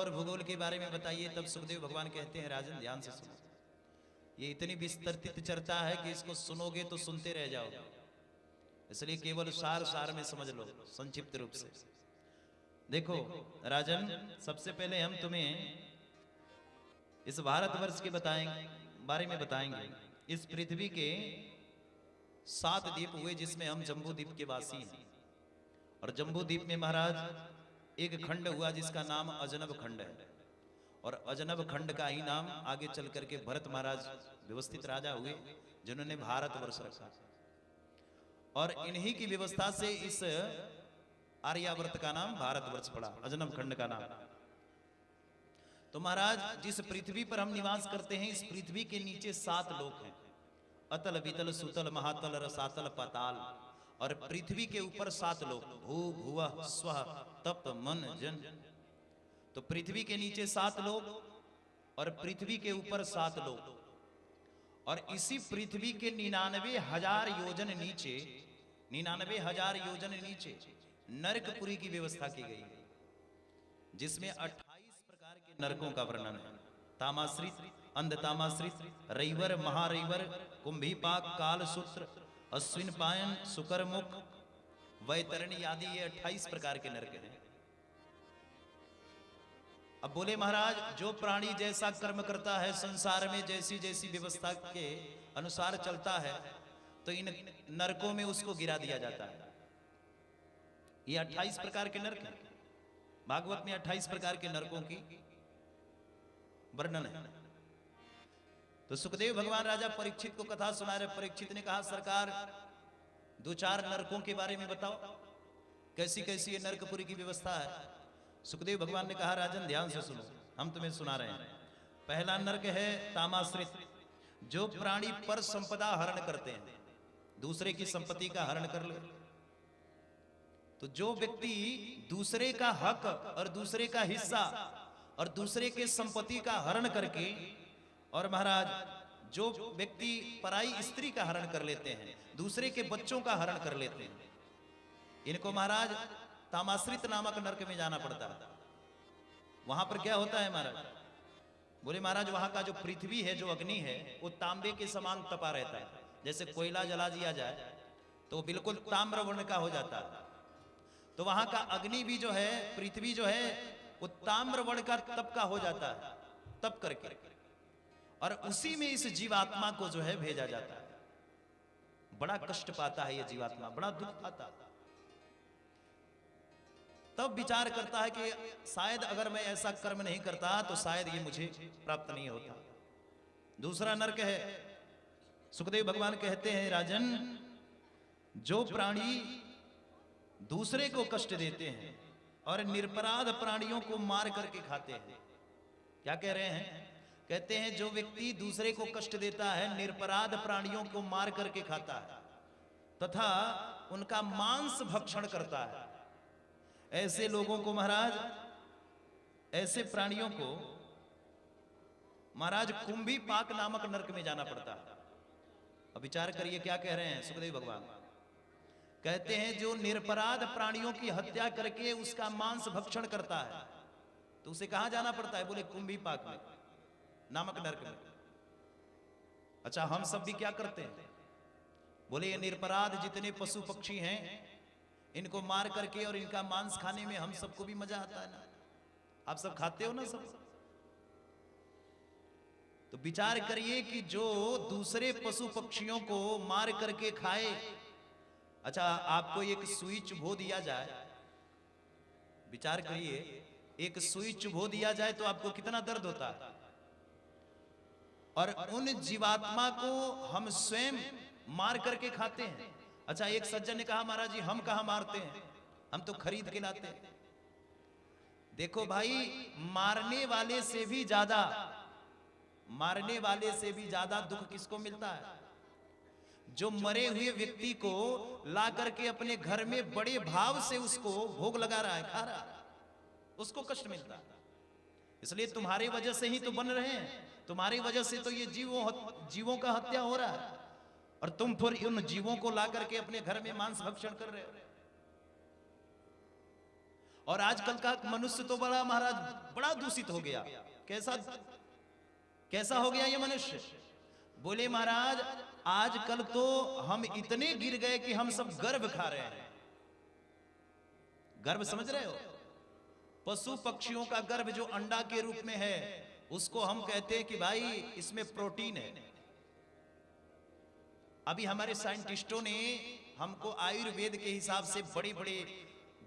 और भूगोल के बारे में बताइए। तब सुखदेव भगवान कहते हैं राजन ध्यान से सुनो, ये इतनी विस्तृत चर्चा है कि इसको सुनोगे तो सुनते रह जाओगे, इसलिए केवल सार सार में समझ लो संक्षिप्त रूप से। देखो राजन, सबसे पहले हम तुम्हें इस भारतवर्ष के बारे में बताएंगे। इस पृथ्वी के 7 द्वीप हुए जिसमें हम जम्बू द्वीप के वासी हैं। और जम्बू द्वीप में महाराज एक खंड हुआ जिसका नाम अजनब खंड है। और अजनब खंड का ही नाम आगे चल करके भरत महाराज व्यवस्थित राजा हुए जिन्होंने भारतवर्ष रखा। और इन्हीं की व्यवस्था से इस आर्यावर्त का नाम भारतवर्ष पड़ा, अजनब खंड का नाम। तो महाराज जिस पृथ्वी पर हम निवास करते हैं, इस पृथ्वी के नीचे 7 लोक हैं, अतल वितल सुतल महातल रसातल पाताल। और पृथ्वी के ऊपर 7 लोक, भू भुवः स्वः तप मन जन। तो पृथ्वी के नीचे 7 लोक और पृथ्वी के ऊपर 7 लोक। और इसी पृथ्वी के 99,000 योजन नीचे, 99,000 योजन नीचे नरकपुरी की व्यवस्था की गई है, जिसमें 28 प्रकार के नरकों का वर्णन है। तामाश्रित, अंधतामाश्रित, रैवर, महारैवर, कुंभीपाक, कालसूत्र, अश्विन पायन, सुकरमुख, वैतरणी आदि ये 28 प्रकार के नरक हैं। अब बोले महाराज जो प्राणी जैसा कर्म करता है, संसार में जैसी जैसी व्यवस्था के अनुसार चलता है, तो इन नरकों में उसको गिरा दिया जाता है। ये 28 प्रकार के नरक हैं। भागवत में 28 प्रकार के नरकों की वर्णन है। तो सुखदेव भगवान राजा परीक्षित को कथा सुना रहे। परीक्षित ने कहा सरकार 2-4 नरकों के बारे में बताओ, कैसी कैसी ये नरकपुरी की व्यवस्था है। सुखदेव भगवान ने कहा राजन ध्यान से सुनो, हम तुम्हें सुना रहे हैं। पहला नरक है तामाश्रित, जो प्राणी पर संपदा हरण करते हैं, दूसरे की संपत्ति का हरण कर ले। तो जो व्यक्ति दूसरे का हक और दूसरे का हिस्सा और दूसरे के संपत्ति का हरण करके, और महाराज जो व्यक्ति पराई स्त्री का हरण कर लेते हैं, दूसरे के बच्चों का हरण कर लेते हैं, इनको महाराज तामाश्रित नामक नरक में जाना पड़ता है। वहां पर क्या होता है महाराज? बोले महाराज वहां का जो पृथ्वी है, जो अग्नि है, वो तांबे के समान तपा रहता है। जैसे कोयला जला दिया जाए तो बिल्कुल ताम्र वर्ण का हो जाता है। तो वहां का अग्नि भी जो है, पृथ्वी जो है, वो ताम्र वर्ण का तप का हो जाता है, तप करके। और उसी में इस जीवात्मा को जो है भेजा जाता है। बड़ा कष्ट पाता है ये जीवात्मा, बड़ा दुख पाता है। तब विचार करता है कि शायद अगर मैं ऐसा कर्म नहीं करता तो शायद ये मुझे प्राप्त नहीं होता। दूसरा नरक है, सुखदेव भगवान कहते हैं राजन, जो प्राणी दूसरे को कष्ट देते हैं और निरपराध प्राणियों को मार करके खाते हैं। क्या कह रहे हैं? कहते हैं जो व्यक्ति दूसरे को कष्ट देता है, निरपराध प्राणियों को मार करके खाता है तथा उनका मांस भक्षण करता है, ऐसे लोगों को महाराज, ऐसे प्राणियों को महाराज कुंभीपाक नामक नरक में जाना पड़ता है। अब विचार करिए क्या कह रहे हैं सुखदेव भगवान। कहते हैं जो निरपराध प्राणियों की हत्या करके उसका मांस भक्षण करता है, तो उसे कहां जाना पड़ता है? बोले कुंभीपाक में नामक नरक में। अच्छा हम सब भी क्या करते हैं? बोले ये निरपराध जितने पशु पक्षी हैं, इनको मार करके और इनका मांस खाने में हम सबको भी मजा आता है ना। आप सब खाते हो ना सब। तो विचार करिए कि जो दूसरे पशु पक्षियों को मार करके खाए, अच्छा आपको एक सुई चुभो दिया जाए, विचार करिए, एक सुई चुभो दिया जाए तो आपको कितना दर्द होता है। और उन जीवात्मा को हम स्वयं मार करके खाते हैं। अच्छा एक सज्जन ने कहा महाराज जी हम कहां मारते हैं, हम तो खरीद के लाते हैं। देखो भाई, मारने वाले से भी ज्यादा, मारने वाले से भी ज्यादा दुख किसको मिलता है? जो मरे हुए व्यक्ति को ला करके अपने घर में बड़े भाव से उसको भोग लगा रहा है, खा रहा है, उसको कष्ट मिलता है। इसलिए तुम्हारी वजह से ही तो बन रहे हैं, तुम्हारी वजह से तो ये जीवों का हत्या हो रहा है, और तुम फिर उन जीवों को ला करके अपने घर में मांस भक्षण कर रहे हो। और आजकल का मनुष्य तो बड़ा महाराज बड़ा दूषित हो गया। कैसा कैसा हो गया ये मनुष्य? बोले महाराज आजकल तो हम इतने गिर गए कि हम सब गर्भ खा रहे हैं। गर्भ समझ रहे हो? पशु पक्षियों का गर्भ जो अंडा के रूप में है उसको हम कहते हैं कि भाई इसमें प्रोटीन है। अभी हमारे साइंटिस्टों ने हमको आयुर्वेद के हिसाब से बड़े बड़े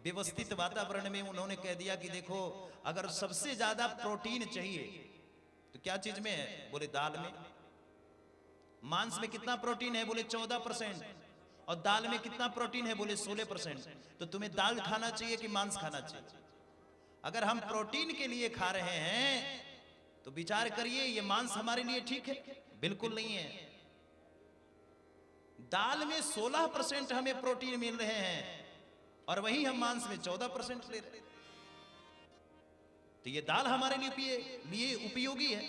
व्यवस्थित वातावरण में उन्होंने कह दिया कि देखो अगर सबसे ज्यादा प्रोटीन चाहिए तो क्या चीज में है? बोले दाल में। मांस में कितना प्रोटीन है? बोले 14%। और दाल में कितना प्रोटीन है? बोले 16%। तो तुम्हें दाल खाना चाहिए कि मांस खाना चाहिए? अगर हम प्रोटीन के लिए खा रहे हैं तो विचार करिए ये मांस हमारे लिए ठीक है? बिल्कुल नहीं है। दाल में 16% हमें प्रोटीन मिल रहे हैं और वही हम मांस में 14% ले रहे हैं। तो ये दाल हमारे लिए उपयोगी है।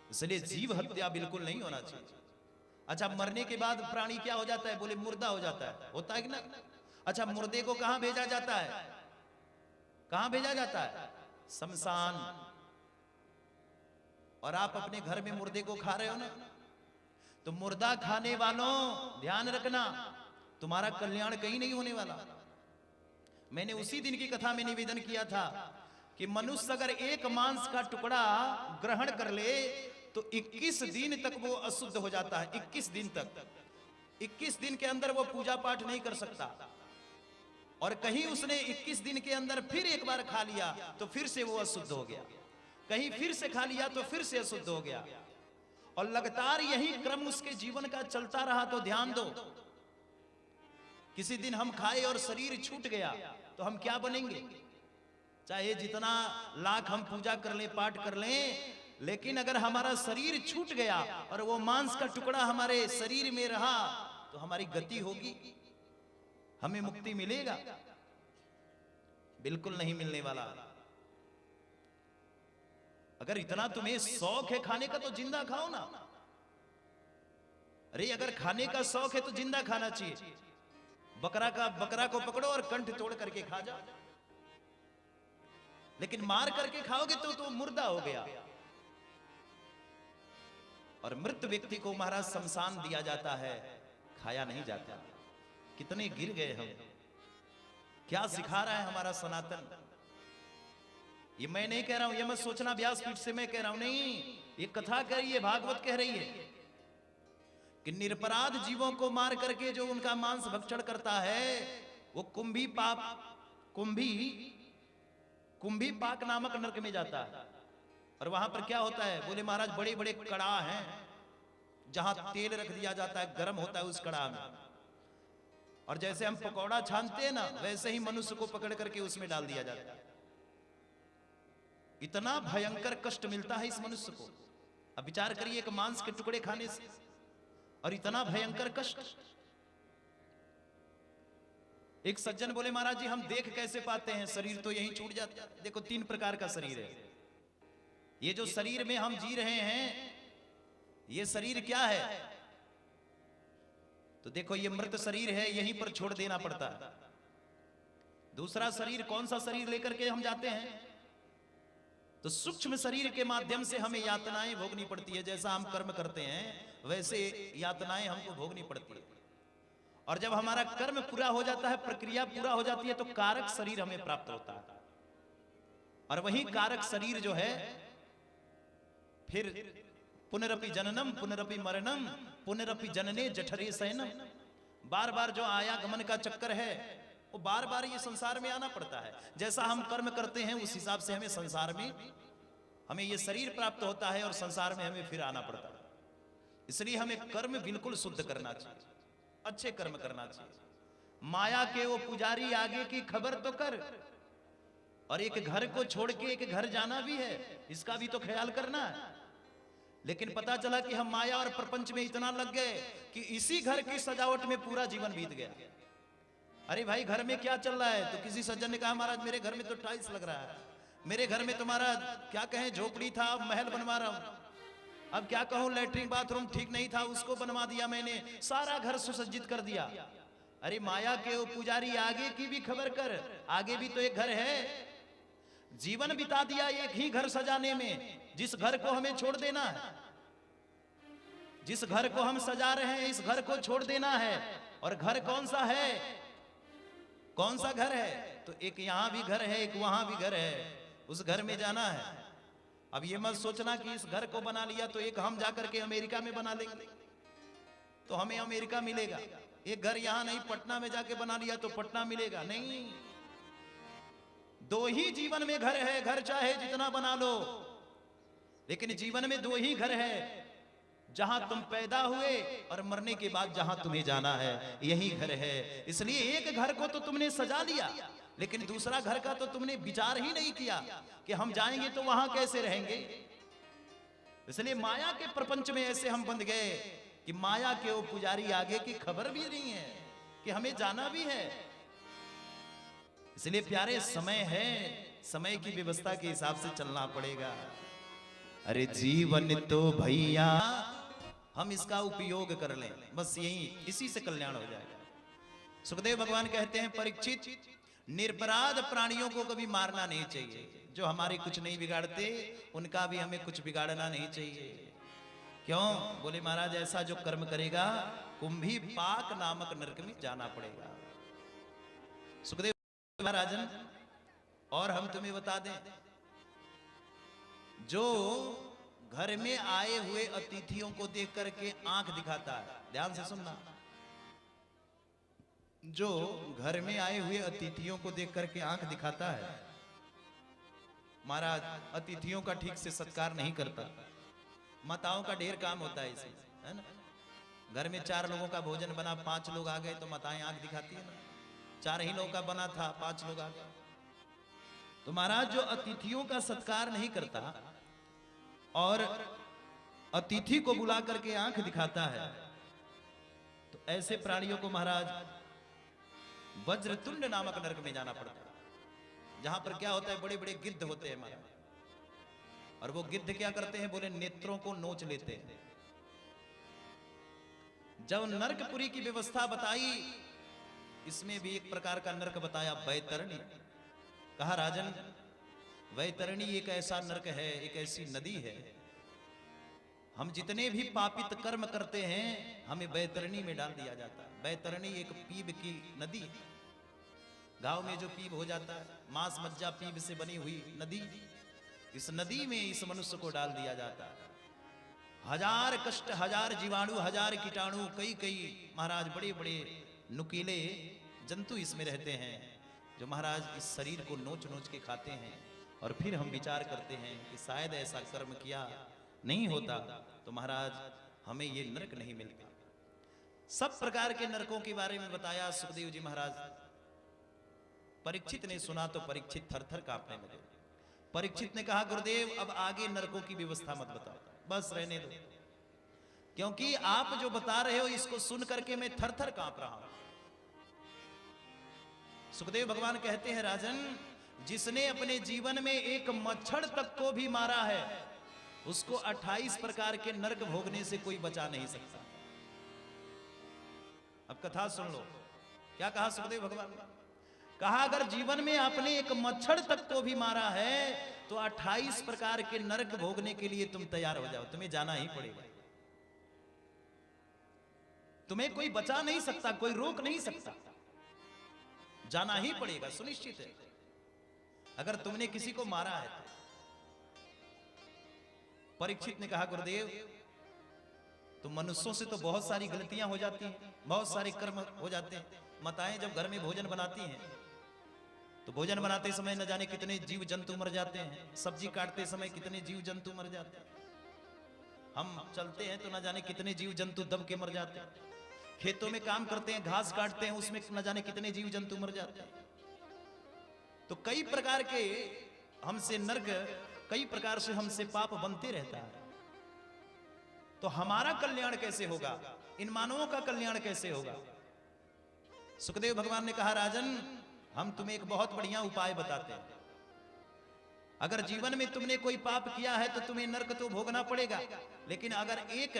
इसलिए जीव हत्या बिल्कुल नहीं होना चाहिए। अच्छा मरने के बाद प्राणी क्या हो जाता है? बोले मुर्दा हो जाता है। होता है कि ना? अच्छा मुर्दे को कहां भेजा जाता है? कहां भेजा जाता है? शमशान। और आप अपने घर में मुर्दे को खा रहे हो ना, तो मुर्दा खाने वालों ध्यान रखना तुम्हारा कल्याण कहीं नहीं होने वाला। मैंने उसी दिन की कथा में निवेदन किया था कि मनुष्य अगर एक मांस का टुकड़ा ग्रहण कर ले तो 21 दिन तक वो अशुद्ध हो जाता है। 21 दिन तक, 21 दिन के अंदर वो पूजा पाठ नहीं कर सकता। और कहीं उसने 21 दिन के अंदर फिर एक बार खा लिया तो फिर से वो अशुद्ध हो गया, कहीं फिर से खा लिया तो फिर से अशुद्ध हो गया। और लगातार यही क्रम उसके जीवन का चलता रहा। तो ध्यान दो, किसी दिन हम खाए और शरीर छूट गया तो हम क्या बनेंगे? चाहे जितना लाख हम पूजा कर लें, पाठ कर लें, लेकिन अगर हमारा शरीर छूट गया और वो मांस का टुकड़ा हमारे शरीर में रहा तो हमारी गति होगी, हमें मुक्ति मिलेगा? बिल्कुल नहीं मिलने वाला। अगर इतना तुम्हें शौक है खाने का तो जिंदा खाओ ना। अरे अगर खाने का शौक है तो जिंदा खाना चाहिए। बकरा को पकड़ो और कंठ तोड़ करके खा जाओ, लेकिन मार करके खाओगे तो मुर्दा हो गया। और मृत व्यक्ति को महाराज शमशान दिया जाता है, खाया नहीं जाता। कितने गिर गए हम। क्या सिखा रहा है हमारा सनातन? ये मैं नहीं कह रहा हूं, ये मत सोचना व्यासपीठ से मैं कह रहा हूं, नहीं, ये कथा कह रही है, भागवत कह रही है कि निरपराध जीवों को मार करके जो उनका मांस भक्षण करता है वो कुंभी पाक नामक नरक में जाता है। और वहां पर क्या होता है? बोले महाराज बड़े बड़े कड़ा हैं जहां तेल रख दिया जाता है, गर्म होता है उस कड़ा में, और जैसे हम पकौड़ा छानते हैं ना वैसे ही मनुष्य को पकड़ करके उसमें डाल दिया जाता है। इतना भयंकर कष्ट मिलता है इस मनुष्य को। अब विचार करिए एक मांस के टुकड़े खाने से, और इतना भयंकर कष्ट। एक सज्जन बोले महाराज जी हम देख कैसे पाते हैं? शरीर तो यहीं छूट जाता है। देखो 3 प्रकार का शरीर है। ये जो शरीर में हम जी रहे हैं ये शरीर क्या है? तो देखो ये मृत शरीर है, यहीं पर छोड़ देना पड़ता है। दूसरा शरीर कौन सा शरीर लेकर के हम जाते हैं? तो सूक्ष्म शरीर के माध्यम से हमें यातनाएं भोगनी पड़ती है। जैसा हम कर्म करते हैं वैसे यातनाएं हमको भोगनी पड़ती है। और जब हमारा कर्म पूरा हो जाता है, प्रक्रिया पूरा हो जाती है, तो कारक शरीर हमें प्राप्त होता है। और वही कारक शरीर जो है फिर पुनरपि जननम पुनरपि मरणम पुनरपि जनने जठरे शयनम, बार बार जो आयागमन का चक्कर है वो बार बार ये संसार में आना पड़ता है। जैसा हम कर्म करते हैं उस हिसाब से हमें संसार में हमें ये शरीर प्राप्त होता है और संसार में हमें फिर आना पड़ता है। इसलिए हमें कर्म बिल्कुल शुद्ध करना चाहिए, अच्छे कर्म करना चाहिए। माया के वो पुजारी आगे की खबर तो कर, और एक घर को छोड़ के एक घर जाना भी है, इसका भी तो ख्याल करना है। लेकिन पता चला कि हम माया और प्रपंच में इतना लग गए कि इसी घर की सजावट में पूरा जीवन बीत गया। अरे भाई घर में क्या चल रहा है? तो किसी सज्जन ने कहा महाराज मेरे घर में तो टाइल्स लग रहा है, मेरे घर में तुम्हारा क्या कहें झोपड़ी था, महल बनवा रहा हूं। अब क्या कहूं, लैट्रिन बाथरूम ठीक नहीं था, उसको बनवा दिया मैंने, सारा घर सुसज्जित कर दिया। अरे माया के ओ पुजारी, आगे की भी खबर कर, आगे भी तो एक घर है। जीवन बिता दिया एक ही घर सजाने में, जिस घर को हमें छोड़ देना है, जिस घर को हम सजा रहे हैं, इस घर को छोड़ देना है। और घर कौन सा है? कौन सा घर है? तो एक यहां भी घर है, एक वहां भी घर है, उस घर में जाना है। अब ये मत सोचना कि इस घर को बना लिया तो एक हम जाकर के अमेरिका में बना लेंगे तो हमें अमेरिका मिलेगा। एक घर यहां नहीं, पटना में जाके बना लिया तो पटना मिलेगा, नहीं। दो ही जीवन में घर है, घर चाहे जितना बना लो, लेकिन जीवन में दो ही घर है, जहां तुम पैदा हुए और मरने के बाद जहां तुम्हें जाना है, यही घर है। इसलिए एक घर को तो तुमने सजा लिया, लेकिन दूसरा घर का तो तुमने विचार ही नहीं किया कि हम जाएंगे तो वहां कैसे रहेंगे। इसलिए माया के प्रपंच में ऐसे हम बंध गए कि माया के वो पुजारी आगे की खबर भी नहीं है कि हमें जाना भी है। इसलिए प्यारे, समय है, समय की व्यवस्था के हिसाब से चलना पड़ेगा। अरे जीवन तो भैया हम इसका उपयोग कर लें, बस यही, इसी से कल्याण हो जाएगा। सुखदेव भगवान कहते हैं, परीक्षित, निरपराध प्राणियों को कभी मारना नहीं चाहिए। जो हमारे कुछ नहीं बिगाड़ते उनका भी हमें कुछ बिगाड़ना नहीं चाहिए। क्यों? बोले महाराज, ऐसा जो कर्म करेगा कुंभी पाक नामक नरक में जाना पड़ेगा। सुखदेव महाराजन, और हम तुम्हें बता दें, जो घर में आए हुए अतिथियों को देख करके आंख दिखाता है, ध्यान से सुनना, जो घर में आए हुए अतिथियों को देख करके आंख दिखाता है, महाराज अतिथियों का ठीक से सत्कार नहीं करता। माताओं का ढेर काम होता है इसमें, है ना। घर में 4 लोगों का भोजन बना, 5 लोग आ गए तो माताएं आंख दिखाती है ना। 4 ही लोगों का बना था, 5 लोग आ गए। तो महाराज जो अतिथियों का सत्कार नहीं करता और अतिथि को बुला करके आंख दिखाता है, तो ऐसे प्राणियों को महाराज वज्रतुंड नामक नरक में जाना पड़ता है, जहां पर क्या होता है, बड़े बड़े गिद्ध होते हैं महाराज। और वो गिद्ध क्या करते हैं? बोले नेत्रों को नोच लेते हैं। जब नरकपुरी की व्यवस्था बताई, इसमें भी एक प्रकार का नरक बताया, वैतरणी। कहा राजन, वैतरणी एक ऐसा नरक है, एक ऐसी नदी है, हम जितने भी पापित कर्म करते हैं हमें वैतरणी में डाल दिया जाता है। वैतरणी एक पीप की नदी है, गांव में जो पीप हो जाता है, मांस मज्जा पीप से बनी हुई नदी, इस नदी में इस मनुष्य को डाल दिया जाता है। 1000 कष्ट, 1000 जीवाणु, 1000 कीटाणु, कई कई महाराज बड़े बड़े नुकीले जंतु इसमें रहते हैं, जो महाराज इस शरीर को नोच नोच के खाते हैं। और फिर हम विचार करते हैं कि शायद ऐसा कर्म किया नहीं होता तो महाराज हमें ये नरक नहीं मिलता। सब प्रकार के नरकों के बारे में बताया सुखदेव जी महाराज। परीक्षित ने सुना तो परीक्षित थर थर कांपने लगे। परीक्षित ने कहा, गुरुदेव अब आगे नरकों की व्यवस्था मत बताओ, बस रहने दो, क्योंकि आप जो बता रहे हो इसको सुन करके मैं थर थर कांप रहा हूं। सुखदेव भगवान कहते हैं, राजन, जिसने अपने जीवन में एक मच्छर तक को भी मारा है उसको 28 प्रकार के नरक भोगने से कोई बचा नहीं सकता। अब कथा सुन लो, क्या कहा सुखदेव भगवान। कहा, अगर जीवन में आपने एक मच्छर तक को भी मारा है तो 28 प्रकार के नरक भोगने के लिए तुम तैयार हो जाओ, तुम्हें जाना ही पड़ेगा। तुम्हें कोई बचा नहीं सकता, कोई रोक नहीं सकता, जाना ही पड़ेगा, सुनिश्चित है। अगर तुमने किसी को मारा है तो। परीक्षित ने कहा, गुरुदेव, तो मनुष्यों से तो बहुत सारी गलतियां हो जाती हैं, बहुत सारे कर्म हो जाते हैं। माताएं जब घर में भोजन बनाती हैं तो भोजन बनाते समय न जाने कितने जीव जंतु मर जाते हैं, सब्जी काटते समय कितने जीव जंतु मर जाते हैं, हम चलते हैं तो न जाने कितने जीव जंतु दब के मर जाते हैं, खेतों में काम करते हैं, घास काटते हैं, उसमें न जाने कितने जीव जंतु मर जाते हैं। तो कई प्रकार के हमसे नरक, कई प्रकार से हमसे पाप बनते रहता है। तो हमारा कल्याण कैसे होगा, इन मानवों का कल्याण कैसे होगा। सुखदेव भगवान ने कहा, राजन, हम तुम्हें एक बहुत बढ़िया उपाय बताते हैं। अगर जीवन में तुमने कोई पाप किया है तो तुम्हें नरक तो भोगना पड़ेगा, लेकिन अगर एक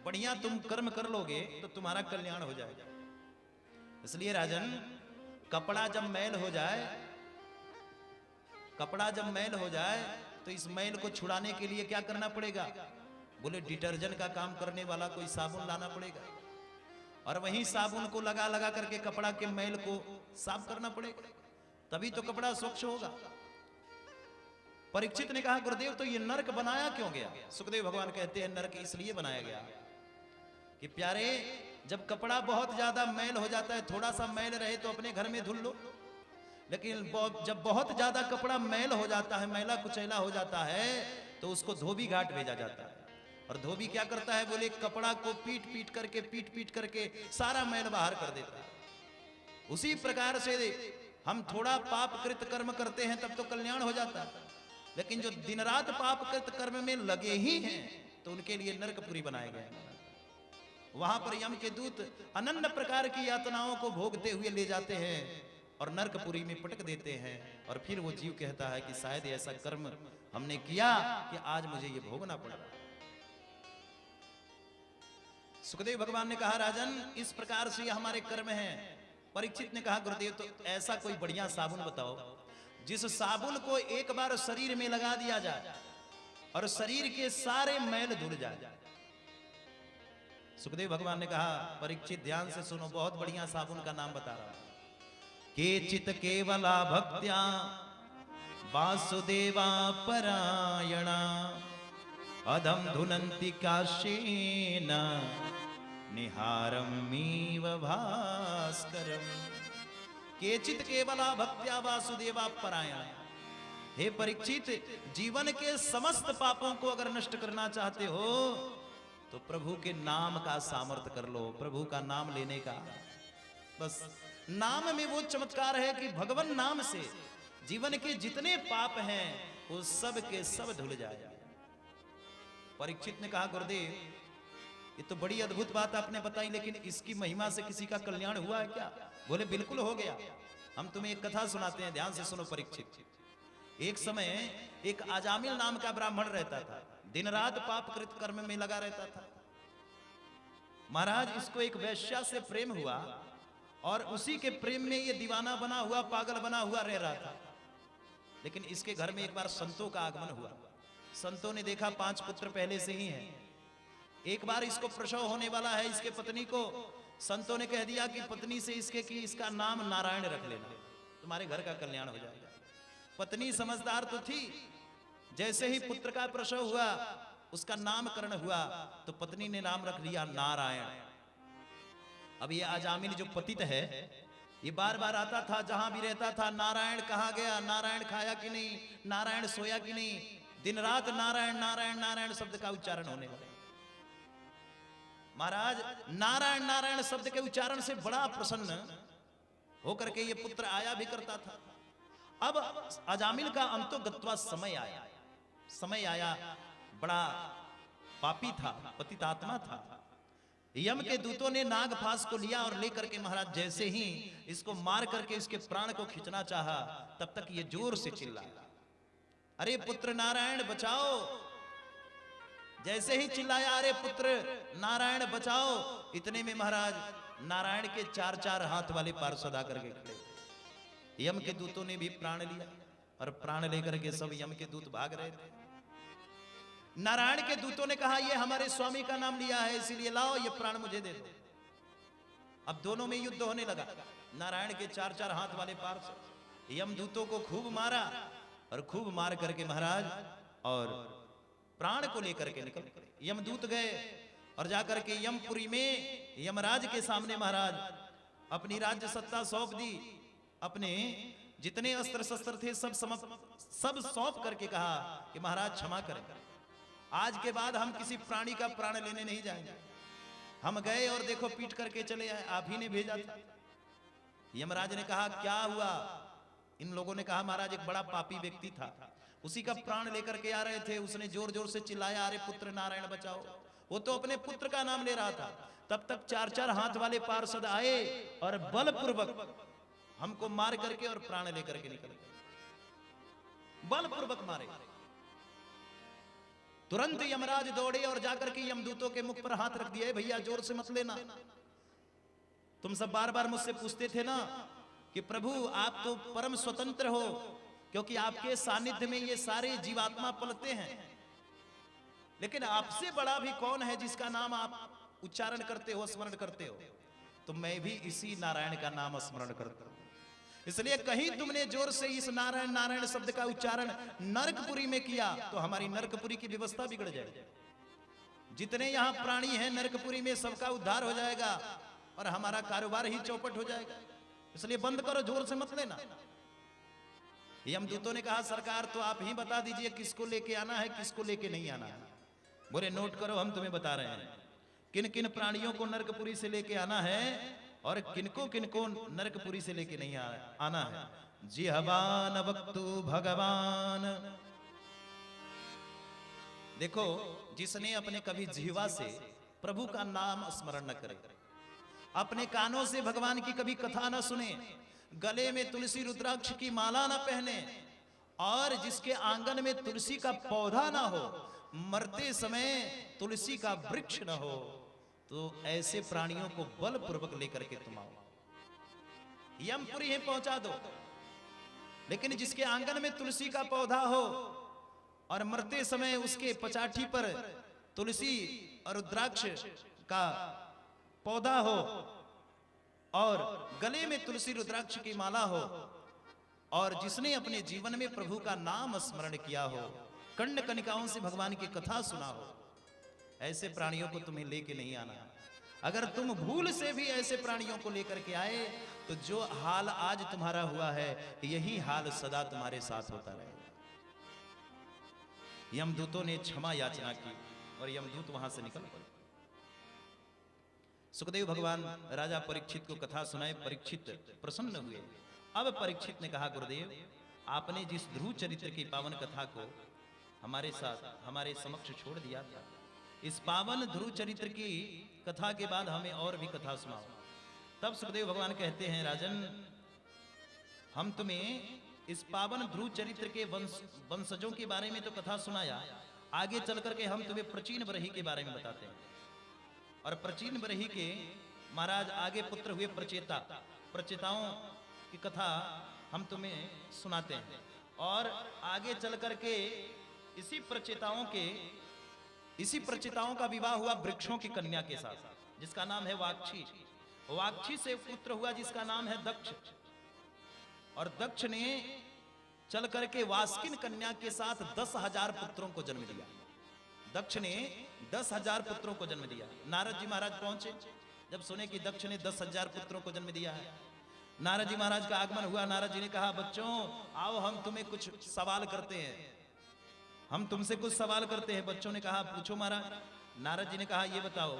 बढ़िया तुम कर्म कर लोगे तो तुम्हारा कल्याण हो जाएगा। इसलिए राजन, कपड़ा जब मैल हो जाए, कपड़ा जब मैल हो जाए तो इस मैल को छुड़ाने के लिए क्या करना पड़ेगा? बोले डिटर्जेंट का काम करने वाला कोई साबुन लाना पड़ेगा, और वही साबुन को लगा लगा करके कपड़ा के मैल को साफ करना पड़ेगा, तभी तो कपड़ा स्वच्छ होगा। परीक्षित ने कहा गुरुदेव तो ये नरक बनाया क्यों गया? सुखदेव भगवान कहते हैं नरक इसलिए बनाया गया कि प्यारे, जब कपड़ा बहुत ज्यादा मैल हो जाता है, थोड़ा सा मैल रहे तो अपने घर में धुल लो, लेकिन जब बहुत ज्यादा कपड़ा मैल हो जाता है, मैला कुचैला हो जाता है, तो उसको धोबी घाट भेजा जाता है। और धोबी क्या करता है? बोले कपड़ा को पीट पीट करके सारा मैल बाहर कर देता है। उसी प्रकार से हम थोड़ा पाप कृत कर्म करते हैं तब तो कल्याण हो जाता है, लेकिन जो दिन रात पाप कृत कर्म में लगे ही हैं तो उनके लिए नरकपुरी बनाए गए। वहां पर यम के दूत अनन्य प्रकार की यातनाओं को भोगते हुए ले जाते हैं और नरकपुरी में पटक देते हैं, और फिर वो जीव कहता है कि शायद ऐसा कर्म हमने किया कि आज मुझे ये भोगना पड़ा। सुखदेव भगवान ने कहा राजन, इस प्रकार से हमारे कर्म हैं। परीक्षित ने कहा गुरुदेव तो ऐसा कोई बढ़िया साबुन बताओ जिस साबुन को एक बार शरीर में लगा दिया जाए और शरीर के सारे मैल धुल जाए। सुखदेव भगवान ने कहा परीक्षित ध्यान से सुनो, बहुत बढ़िया साबुन का नाम बता रहा हूं। केचित केवला भक्त्या वासुदेवा परायणा अधम धुनंति काशेन निहारमीव भास्करम। केचित केवला भक्त्या वासुदेवा परायणा। हे परीक्षित, जीवन के समस्त पापों को अगर नष्ट करना चाहते हो तो प्रभु के नाम का सामर्थ्य कर लो, प्रभु का नाम लेने का। बस नाम में वो चमत्कार है कि भगवान नाम से जीवन के जितने पाप हैं वो सब के सब धुल जाए। परीक्षित ने कहा गुरुदेव ये तो बड़ी अद्भुत बात आपने बताई, लेकिन इसकी महिमा से किसी का कल्याण हुआ है क्या? बोले बिल्कुल हो गया। हम तुम्हें एक कथा सुनाते हैं, ध्यान से सुनो परीक्षित। एक समय एक अजामिल नाम का ब्राह्मण रहता था, दिन रात पाप कृत कर्म में लगा रहता था। महाराज इसको एक वैश्या से प्रेम हुआ और उसी के प्रेम में ये दीवाना बना हुआ, पागल बना हुआ रह रहा था। लेकिन इसके घर में एक बार संतों का आगमन हुआ। संतों ने देखा 5 पुत्र पहले से ही हैं, एक बार इसको प्रसव होने वाला है। इसके पत्नी को संतों ने कह दिया कि पत्नी से इसके कि इसका नाम नारायण रख लेना, तुम्हारे घर का कल्याण हो जाएगा। पत्नी समझदार तो थी, जैसे ही पुत्र का प्रसव हुआ उसका नामकरण हुआ तो पत्नी ने नाम रख लिया नारायण। अब ये अजामिल जो पतित है ये बार बार आता था, जहां भी रहता था नारायण कहाँ गया, नारायण खाया कि नहीं, नारायण सोया कि नहीं, दिन रात नारायण नारायण नारायण शब्द का उच्चारण होने वाला। महाराज नारायण नारायण शब्द के उच्चारण से बड़ा प्रसन्न होकर के ये पुत्र आया भी करता था। अब अजामिल का अंतोगत्वा समय आया, बड़ा पापी था, पतितात्मा था। यम के दूतों ने नागफास को लिया और लेकर के महाराज जैसे ही इसको मार करके इसके प्राण को खींचना चाहा, तब तक ये जोर से चिल्लाया, अरे पुत्र नारायण बचाओ। जैसे ही चिल्लाया अरे पुत्र नारायण बचाओ, इतने में महाराज नारायण के 4 हाथ वाले पार्षद आकर के खड़े। यम के दूतों ने भी प्राण लिया और प्राण लेकर के सब यम के दूत भाग रहे थे। नारायण के दूतों ने कहा ये हमारे स्वामी का नाम लिया है, इसीलिए लाओ ये प्राण मुझे दे दो। अब दोनों में युद्ध होने लगा। नारायण के 4 हाथ वाले पार्षद यम दूतों को खूब मारा और खूब मार करके महाराज और प्राण को लेकर के निकल गए। यमदूत गए और जाकर के यमपुरी में यमराज के सामने महाराज अपनी राज्य सत्ता सौंप दी। अपने जितने अस्त्र शस्त्र थे सब सौंप करके कहा कि महाराज क्षमा करें, आज के बाद हम किसी प्राणी का प्राण लेने नहीं जाएंगे। हम गए और देखो पीट करके चले आए, आप ही ने भेजा था। यमराज ने कहा क्या हुआ? इन लोगों ने कहा महाराज एक बड़ा पापी व्यक्ति था, उसी का प्राण लेकर के आ रहे थे, उसने जोर जोर से चिल्लाया अरे पुत्र नारायण बचाओ। वो तो अपने पुत्र का नाम ले रहा था। तब तक 4 हाथ वाले पार्षद आए और बलपूर्वक हमको मार करके और प्राण लेकर के निकल गए, बलपूर्वक मारे। तुरंत यमराज दौड़े और जाकर के यमदूतों के मुख पर हाथ रख दिए, भैया जोर से मत लेना। तुम सब बार बार मुझसे पूछते थे ना कि प्रभु आप तो परम स्वतंत्र हो, क्योंकि आपके सानिध्य में ये सारे जीवात्मा पलते हैं, लेकिन आपसे बड़ा भी कौन है जिसका नाम आप उच्चारण करते हो, स्मरण करते हो? तो मैं भी इसी नारायण का नाम स्मरण करता हूं। इसलिए कहीं तुमने जोर से इस नारायण नारायण शब्द का उच्चारण नरकपुरी में किया तो हमारी नरकपुरी की व्यवस्था बिगड़ जाएगी। जितने यहां प्राणी हैं नरकपुरी में सबका उद्धार हो जाएगा और हमारा कारोबार ही चौपट हो जाएगा। इसलिए बंद करो, जोर से मत लेना। यमदूतों ने कहा सरकार तो आप ही बता दीजिए किसको लेके आना है, किसको लेके नहीं आना है। बोले नोट करो, हम तुम्हें बता रहे हैं किन किन प्राणियों को नरकपुरी से लेके आना है और किनको किनको नरकपुरी से लेके नहीं आना है। जिह्वान वक्तु भगवान। देखो, जिसने अपने कभी जिह्वा से प्रभु का नाम स्मरण न करे, अपने कानों से भगवान की कभी कथा न सुने, गले में तुलसी रुद्राक्ष की माला न पहने और जिसके आंगन में तुलसी का पौधा ना हो, मरते समय तुलसी का वृक्ष न हो, तो ऐसे प्राणियों को बलपूर्वक लेकर के तुम आओ, यमपुरी ही पहुंचा दो। लेकिन जिसके आंगन में तुलसी का पौधा हो और मरते समय उसके पचाठी पर तुलसी और रुद्राक्ष का पौधा हो और गले में तुलसी रुद्राक्ष की माला हो और जिसने अपने जीवन में प्रभु का नाम स्मरण किया हो, कंड कनिकाओं से भगवान की कथा सुना हो, ऐसे प्राणियों को तुम्हें लेके नहीं आना। अगर तुम भूल से भी ऐसे प्राणियों को लेकर के आए तो जो हाल आज तुम्हारा हुआ है यही हाल सदा तुम्हारे साथ होता रहेगा। यमदूतों ने क्षमा याचना की और यमदूत वहां से निकल गए। सुखदेव भगवान राजा परीक्षित को कथा सुनाए, परीक्षित प्रसन्न हुए। अब परीक्षित ने कहा गुरुदेव, आपने जिस ध्रुव चरित्र की पावन कथा को हमारे साथ हमारे समक्ष छोड़ दिया था, इस पावन ध्रुव चरित्र की कथा के बाद हमें और भी कथा सुनाओ। तब सुखदेव भगवान कहते हैं राजन, हम तुम्हें इस पावन ध्रुव चरित्र के वंशजों के बारे में तो कथा सुनाया, आगे चल करके हम तुम्हें प्राचीन बरही के बारे में बताते हैं। और प्राचीन बरही के महाराज आगे पुत्र हुए प्रचेता, प्रचेताओं की कथा हम तुम्हें सुनाते हैं। और आगे चल करके इसी प्रचेताओं का विवाह हुआ वृक्षों की कन्या के साथ, जिसका नाम है वाक्षी। वाक्षी से पुत्र हुआ जिसका नाम है दक्ष, और दक्ष ने चल करके वास्किन कन्या के साथ 10,000 पुत्रों को जन्म दिया। दक्ष ने 10,000 पुत्रों को जन्म दिया। नारद जी महाराज पहुंचे, जब सुने कि दक्ष ने 10,000 पुत्रों को जन्म दिया है, नारद जी महाराज का आगमन हुआ। नारद जी ने कहा बच्चों आओ हम तुम्हें कुछ सवाल करते हैं, हम तुमसे कुछ सवाल करते हैं। बच्चों ने कहा पूछो महाराज। नारद जी ने कहा ये बताओ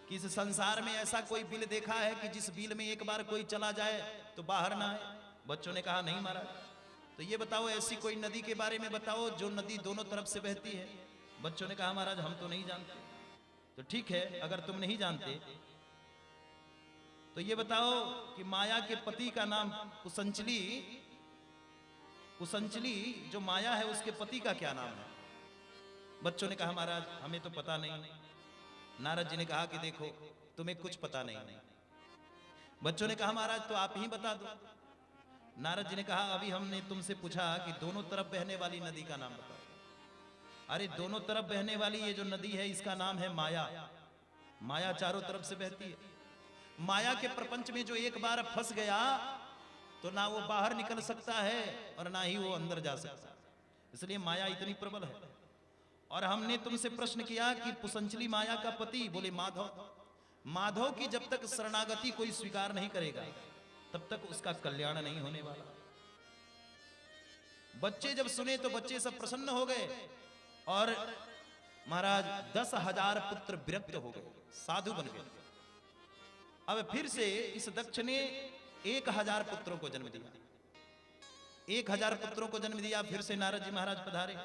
कि इस संसार में ऐसा कोई बिल देखा है कि जिस बिल में एक बार कोई चला जाए तो बाहर ना आए? बच्चों ने कहा नहीं महाराज। तो ये बताओ ऐसी कोई नदी के बारे में बताओ जो नदी दोनों तरफ से बहती है। बच्चों ने कहा महाराज हम तो नहीं जानते। तो ठीक है, अगर तुम नहीं जानते तो ये बताओ कि माया के पति का नाम कुसंचली, कुसंचली जो माया है उसके पति का क्या नाम है? बच्चों ने कहा महाराज हमें तो पता नहीं। नारद जी ने कहा कि देखो तुम्हें कुछ पता नहीं। बच्चों ने कहा महाराज तो आप ही बता दो। नारद जी ने कहा अभी हमने तुमसे पूछा कि दोनों तरफ बहने वाली नदी का नाम बताओ। अरे दोनों तरफ बहने वाली ये जो नदी है इसका नाम है माया। माया चारों तरफ से बहती है। माया के प्रपंच में जो एक बार फंस गया तो ना वो बाहर निकल सकता है और ना ही वो अंदर जा सकता, इसलिए माया इतनी प्रबल है। और हमने तुमसे प्रश्न किया कि पुसंचली माया का पति, बोले माधव। माधव की जब तक शरणागति कोई स्वीकार नहीं करेगा तब तक उसका कल्याण नहीं होने वाला। बच्चे जब सुने तो बच्चे सब प्रसन्न हो गए और महाराज 10,000 पुत्र विरक्त हो गए, साधु बन गए। अब फिर से इस दक्ष ने 1,000 पुत्रों को जन्म दिया। 1,000 पुत्रों को जन्म दिया। फिर से नारद जी महाराज पधारे,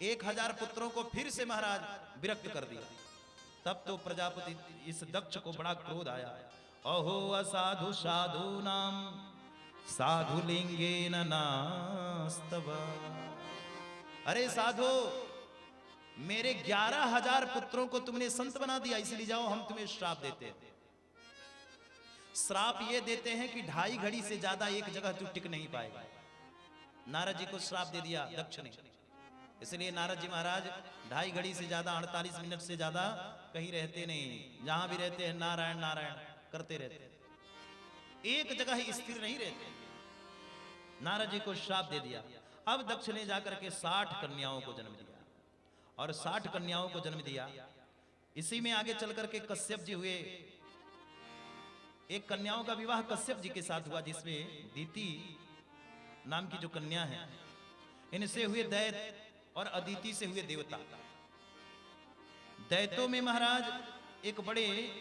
1,000 पुत्रों को फिर से महाराज विरक्त कर दिया। तब तो प्रजापति इस दक्ष को बड़ा क्रोध आया। अहो असाधु साधु नाम साधु लिंगे नास्तव। अरे साधु, मेरे 11,000 पुत्रों को तुमने संत बना दिया, इसलिए जाओ हम तुम्हें श्राप देते हैं। श्राप ये देते हैं कि 2.5 घड़ी से ज्यादा एक जगह तू टिक नहीं पाएगा। नारद जी को श्राप दे दिया दक्ष ने, इसलिए नारद जी महाराज 2.5 घड़ी से ज्यादा 48 मिनट से ज्यादा कहीं रहते नहीं, जहां भी रहते हैं नारायण नारायण करते रहते हैं, एक जगह ही स्थिर नहीं रहते। नारद जी को श्राप दे दिया। अब दक्ष ने जाकर के 60 कन्याओं को जन्म दिया, और 60 कन्याओं को जन्म दिया। इसी में आगे चल करके कश्यप जी हुए। एक कन्याओं का विवाह कश्यप जी के साथ हुआ, जिसमें दीति नाम की जो कन्या है, इनसे हुए दैत और अदिति से हुए देवता। दैतों में महाराज एक बड़े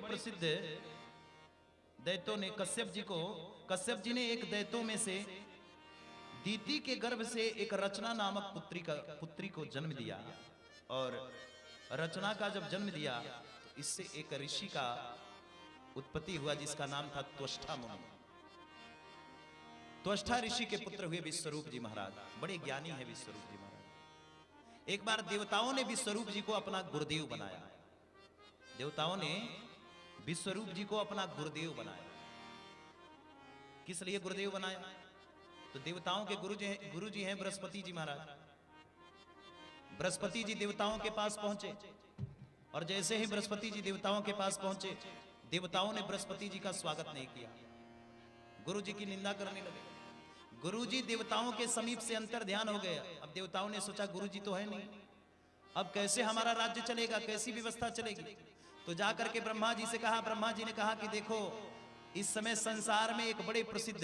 प्रसिद्ध दैतों ने कश्यप जी ने एक दैतों में से दीति के गर्भ से एक रचना नामक पुत्री को जन्म दिया। और रचना का जब जन्म दिया तो इससे एक ऋषि का उत्पत्ति हुआ, जिसका नाम था त्वष्टा मुनि। त्वष्टा ऋषि के पुत्र हुए विश्वरूप जी महाराज। बड़े ज्ञानी है विश्वरूप जी महाराज। एक बार देवताओं ने विश्वरूप जी को अपना गुरुदेव बनाया। देवताओं ने विश्वरूप जी को अपना गुरुदेव बनाया। किस लिए गुरुदेव बनाया? तो देवताओं के गुरु जी हैं बृहस्पति जी महाराज। बृहस्पति जी देवताओं के पास पहुंचे, और जैसे ही बृहस्पति जी देवताओं के पास पहुंचे, देवताओं ने बृहस्पति जी का स्वागत नहीं किया, गुरु जी की निंदा करने लगे। गुरु जी देवताओं के समीप से अंतर ध्यान हो गया। अब देवताओं ने सोचा गुरु जी तो है नहीं, अब कैसे हमारा राज्य चलेगा, कैसी व्यवस्था चलेगी? तो जाकर के ब्रह्मा जी से कहा। ब्रह्मा जी ने कहा कि देखो, इस समय संसार में एक बड़े प्रसिद्ध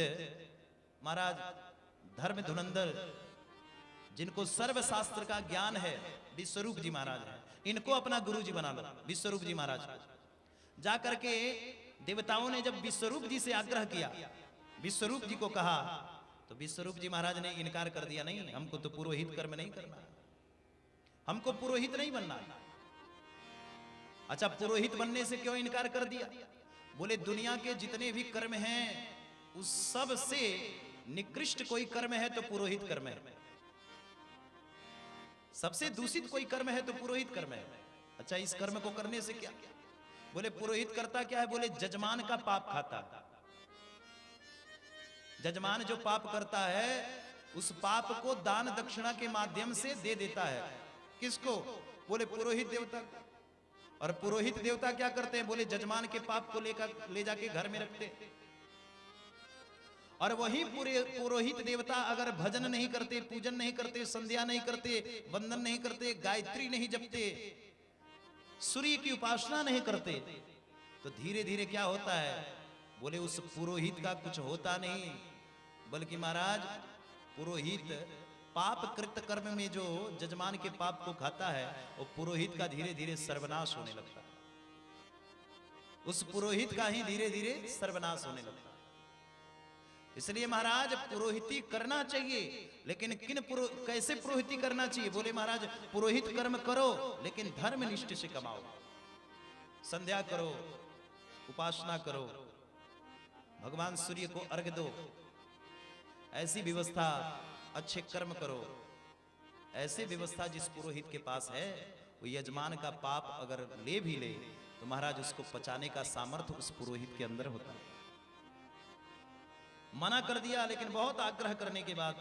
महाराज धर्म धुरंधर, जिनको सर्व शास्त्र का ज्ञान है, विश्वरूप जी महाराज है, इनको अपना गुरु जी बना लो। विश्वरूप जी महाराज जाकर के देवताओं ने जब विश्वरूप जी से आग्रह किया, विश्वरूप जी को कहा, तो विश्वरूप जी महाराज ने इनकार कर दिया, नहीं, हमको तो पुरोहित कर्म नहीं करना, हमको पुरोहित नहीं बनना। अच्छा, पुरोहित बनने से क्यों इनकार कर दिया? बोले दुनिया के जितने भी कर्म हैं उस सब से निकृष्ट कोई कर्म है तो पुरोहित कर्म है, सबसे दूषित कोई कर्म है तो पुरोहित कर्म है। अच्छा, इस कर्म को करने से क्या? बोले पुरोहित करता क्या है? बोले जजमान का पाप खाता। जजमान जो पाप करता है उस पाप को दान दक्षिणा के माध्यम से दे देता है। किसको? बोले पुरोहित देवता। और पुरोहित देवता क्या करते हैं? बोले जजमान के पाप को ले जाके घर में रखते। और वही पुरोहित देवता अगर भजन नहीं करते, पूजन नहीं करते, संध्या नहीं करते, वंदन नहीं करते, गायत्री नहीं जपते, सूर्य की उपासना नहीं करते, तो धीरे धीरे क्या होता है? बोले उस पुरोहित का कुछ होता नहीं, बल्कि महाराज पुरोहित पाप कृत कर्म में जो जजमान के पाप को खाता है, वो पुरोहित का धीरे धीरे सर्वनाश होने लगता है। उस पुरोहित का ही धीरे धीरे सर्वनाश होने लगता है। इसलिए महाराज पुरोहिती करना चाहिए, लेकिन कैसे पुरोहिती करना चाहिए? बोले महाराज पुरोहित कर्म करो, लेकिन धर्मनिष्ठ से कमाओ। संध्या करो, उपासना करो, भगवान सूर्य को अर्घ दो, ऐसी व्यवस्था, अच्छे कर्म करो। ऐसे व्यवस्था जिस पुरोहित के पास है, वो यजमान का पाप अगर ले भी ले तो महाराज उसको पचाने का सामर्थ्य उस पुरोहित के अंदर होता है। मना कर दिया, लेकिन बहुत आग्रह करने के बाद